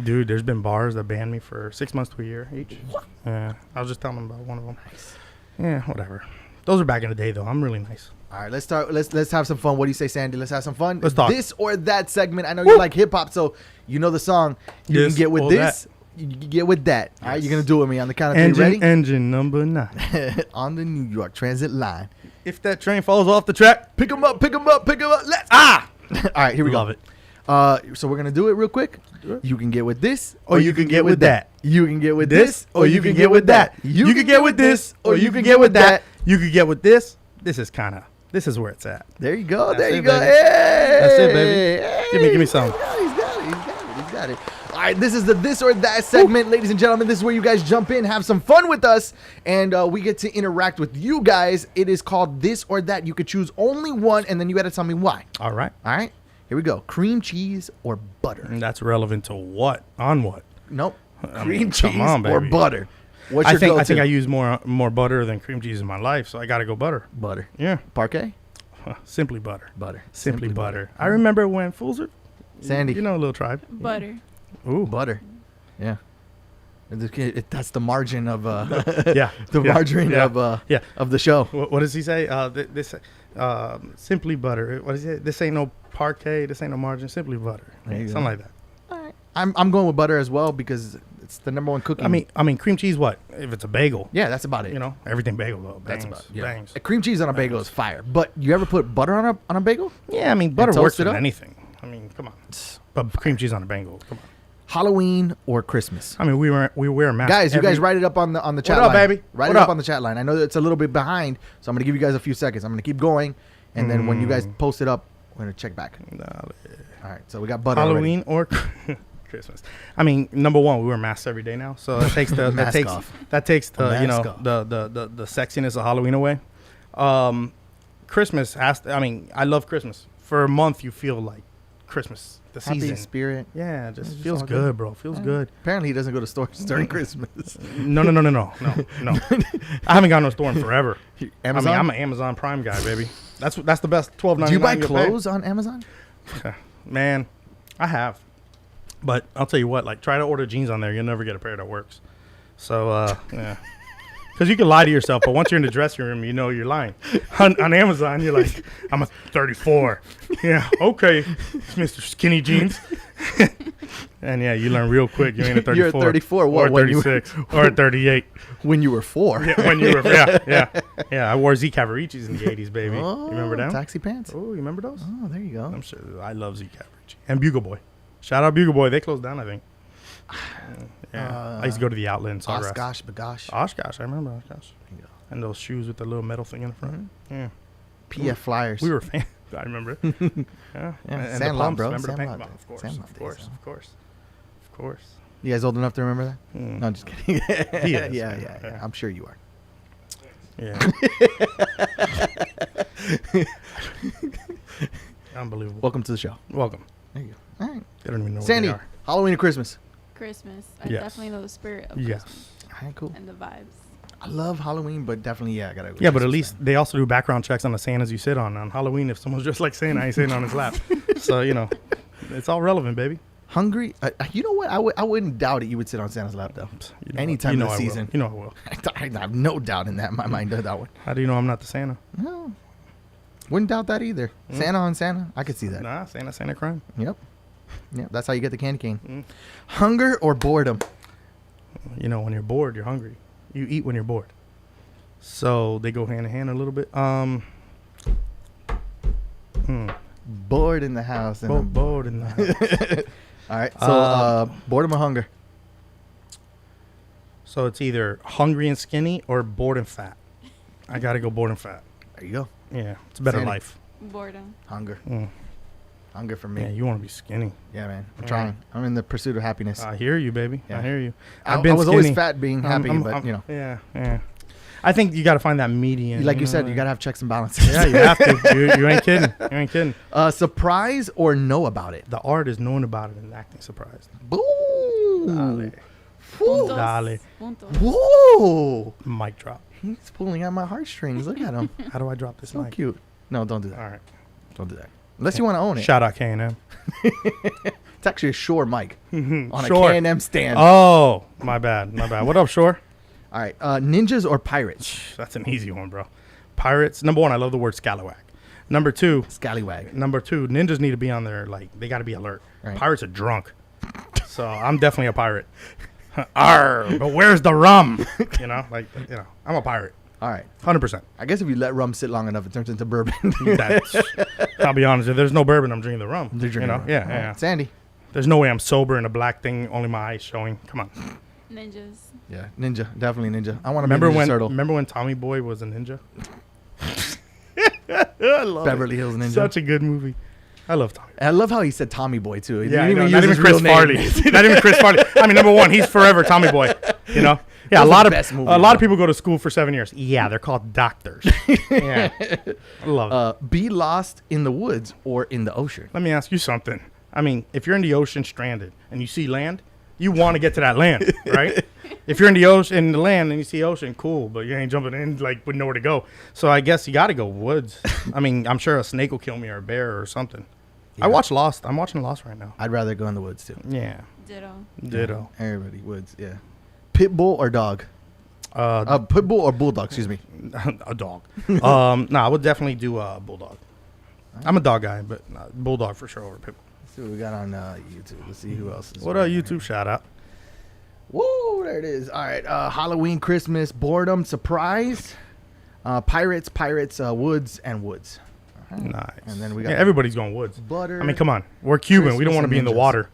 Dude, there's been bars that banned me for 6 months to a year each. What? Yeah. I was just telling them about one of them. Nice. Yeah, whatever. Those are back in the day, though. I'm really nice. All right, let's start. Let's have some fun. What do you say, Sandy? Let's have some fun. Let's talk. This or that segment. I know you like hip hop, so you know the song. You This can get with or this. You can get with that. All right, Yes. you're gonna do it with me on the count of 3. Ready? Engine number 9. On the New York Transit line. If that train falls off the track, Pick 'em up. Pick 'em up. Pick 'em up. Let's. All right, here we love go. it. So we're gonna do it real quick. Do it. You can get with this, Or you can get with that. You can get with This, or you can get with that. You can get with this, or you can get with that. You can get with this. This is where it's at. There you go. That's There it, you go. baby. Hey, That's it, baby. Give me some. He's got it. All right, this is the this or that segment, ladies and gentlemen. This is where you guys jump in, have some fun with us, and we get to interact with you guys. It is called this or that. You could choose only one, and then you got to tell me why. All right. All right, here we go. Cream cheese or butter? And that's relevant to what? On what? Nope. I Cream mean, cheese come on, or baby. butter? What's I your think go-to? I think I use more butter than cream cheese in my life, so I got to go butter. butter. Yeah. Parquet? Simply butter. Butter. Simply butter. I remember when fools are Sandy. You know, a little tribe. Butter. Ooh. Butter. Yeah. That's the margin of Yeah. the margarine Yeah. of the show. What does he say? This simply butter. What is it? This ain't no parquet. This ain't no margin. Simply butter. There you Something go. like that. I'm going with butter as well because it's the number 1 cookie. I mean, cream cheese. What if it's a bagel? yeah, that's about it. You know, everything bagel though. That's Bangs, about it. Yeah. bangs. A cream cheese on a bagel is fire. But you ever put butter on a bagel? Yeah, I mean, butter toast works it with up? anything. I mean, come on. But cream cheese on a bagel. Come on. Halloween or Christmas? I mean, we wear masks. Guys, you guys write it up on the chat What up, line. baby? Write What it up up? on the chat line. I know that it's a little bit behind, so I'm gonna give you guys a few seconds. I'm gonna keep going, and then when you guys post it up, we're gonna check back. All right, so we got butter. Halloween or Christmas. I mean, number 1, we wear masks every day now, so that takes the Mask off. that takes the Mask off. the sexiness of Halloween away. Christmas has to, I mean, I love Christmas. For a month, you feel like Christmas, the Happy season. spirit. Yeah, it just It's feels all good, good. bro. Feels good. Apparently, he doesn't go to stores during Christmas. No. I haven't gone to a store in forever. Amazon? I mean, I'm an Amazon Prime guy, baby. That's the best $12.99. Do you buy you'll pay. clothes on Amazon? Man, I have. But I'll tell you what, like, try to order jeans on there. You'll never get a pair that works. So, yeah. Because you can lie to yourself, but once you're in the dressing room, you know you're lying. On Amazon, you're like, I'm a 34. Yeah, okay, Mr. Skinny Jeans. And, yeah, you learn real quick. You ain't a 34. You're a 34. What, Or when you were- 36. Or a 38. When you were 4. Yeah, when you were, yeah. I wore Z Cavaricis in the 80s, baby. Oh, You remember them? Taxi pants. Oh, you remember those? Oh, there you go. I'm sure. I love Z Cavarici. And Bugle Boy. Shout out Bugle Boy. They closed down, I think. Yeah. I used to go to the outlet in Sawgrass. Oshkosh, Bagosh. Oshkosh. I remember Oshkosh. There you go. And those shoes with the little metal thing in the front. Yeah. PF Flyers. We were fans. I remember it. Yeah. Yeah, And the Sandlot, pumps. bro. Remember the Sandlot pumps? days. Of course. Sandlot Of course. days, Of course. Of course. You guys old enough to remember that? No, I'm just kidding. He is, yeah. I'm sure you are. Yeah. Unbelievable. Welcome to the show. Welcome. There you go. All right. They don't even know Sandy, what they are. Halloween or Christmas? Christmas. I Yes. definitely know the spirit of Yes. Christmas All right, cool. and the vibes. I love Halloween, but definitely, I gotta go. Yeah, but at Christmas least then. they also do background checks on the Santas you sit on. On Halloween, if someone's just like Santa, I ain't sitting on his lap. So, it's all relevent, baby. Hungry? You know what? I wouldn't doubt it. You would sit on Santa's lap, though. Anytime of the season. You know I will. I have no doubt in that. In my mind, that one. How do you know I'm not the Santa? No. Wouldn't doubt that either. Santa on Santa. I could see that. Nah, Santa crime. Yep. That's how you get the candy cane. Hunger or boredom? When you're bored, you're hungry. You eat when you're bored. So they go hand in hand a little bit. Bored in the house. And I'm Bored in the house. All right. So boredom or hunger? So it's either hungry and skinny or bored and fat. I gotta go bored and fat. There you go. Yeah, it's a better Sandy. life. Boredom. Hunger. Mm. Hunger for me. Yeah, you want to be skinny. Yeah, man. I'm trying. I'm in the pursuit of happiness. I hear you, baby. Yeah. I hear you. I I've been was always skinny. fat being happy, but Yeah. I think you got to find that median. like you said, you got to have checks and balances. Yeah, you have to. You ain't kidding. You ain't kidding. Surprise or know about it? The art is knowing about it and acting surprised. Boom. Dale. Whew. Dale. Puntos. Whoa. Mic drop. He's pulling at my heartstrings. Look at him. How do I drop this So mic? cute. No, don't do that. All right. Don't do that. Unless you want to own it. Shout out K&M. It's actually a Shure mic on Shure. a K&M stand. Oh, my bad. What up, Shore? All right. Ninjas or pirates? That's an easy one, bro. Pirates. Number one, I love the word scallywag. Number two, Scallywag. ninjas need to be on their, they got to be alert. Right. Pirates are drunk. So I'm definitely a pirate. Arr, but where's the rum? I'm a pirate. All right. 100%. I guess if you let rum sit long enough, it turns into bourbon. I'll be honest. If there's no bourbon, I'm drinking the rum. They're drinking rum. Yeah, All right. yeah. Sandy. There's no way I'm sober in a black thing, only my eyes showing. Come on. Ninjas. Yeah, ninja. Definitely ninja. I want to Remember be a Ninja Turtle. when Tommy Boy was a ninja? I love Beverly it. Hills Ninja. Such a good movie. I love Tommy. I love how he said Tommy Boy, too. He Yeah, didn't not use even his Chris real name. Farley. Not even Chris Farley. I mean, number one, he's forever Tommy Boy. Yeah, Those a are lot the of best movies, a lot of bro. people go to school for 7 years. Yeah, they're called doctors. Yeah, I love it. Be lost in the woods or in the ocean. Let me ask you something. I mean, if you're in the ocean stranded and you see land, you want to get to that land, right? If you're in the ocean, in the land, and you see ocean, cool, but you ain't jumping in with nowhere to go. So I guess you got to go woods. I mean, I'm sure a snake will kill me or a bear or something. Yeah. I watch Lost. I'm watching Lost right now. I'd rather go in the woods, too. Yeah, Ditto. Everybody, woods, yeah. Pit bull or dog? Pit bull or bulldog, excuse me. a dog. I would definitely do a bulldog. I'm a dog guy, but bulldog for sure over pit bull. Let's see what we got on YouTube. Let's see who else is. What a YouTube shout out. Whoa, there it is. All right. Halloween, Christmas, boredom, surprise, pirates, woods, and woods. All right. Nice. And then we got everybody's going woods. butter. I mean, come on. We're Cuban. We don't Christmas want to be in the ninjas. water.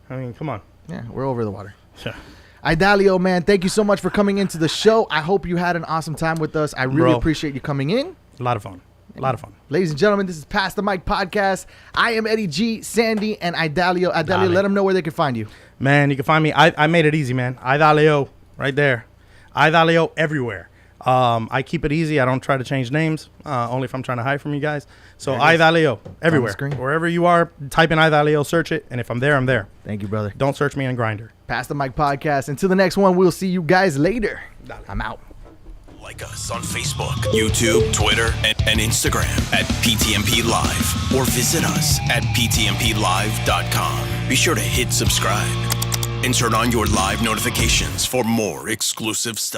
I mean, come on. Yeah, we're over the water. Yeah. Idalio, man, thank you so much for coming into the show. I hope you had an awesome time with us. I really Bro. appreciate you coming in. A lot of fun. A lot of fun. Ladies and gentlemen, this is Pass the Mic Podcast. I am Eddie G, Sandy, and Idalio. Idalio, Dale. let them know where they can find you. Man, you can find me. I made it easy, man. Idalio, right there. Idalio everywhere. I keep it easy. I don't try to change names, only if I'm trying to hide from you guys. So There it is. Idalio everywhere. screen. Wherever you are, type in Idalio, search it, and if I'm there, I'm there. Thank you, brother. Don't search me on Grindr. Pass the Mic Podcast. Until the next one, we'll see you guys later. I'm out. Like us on Facebook, YouTube, Twitter, and Instagram at PTMP Live, or visit us at ptmplive.com. Be sure to hit subscribe and turn on your live notifications for more exclusive stuff.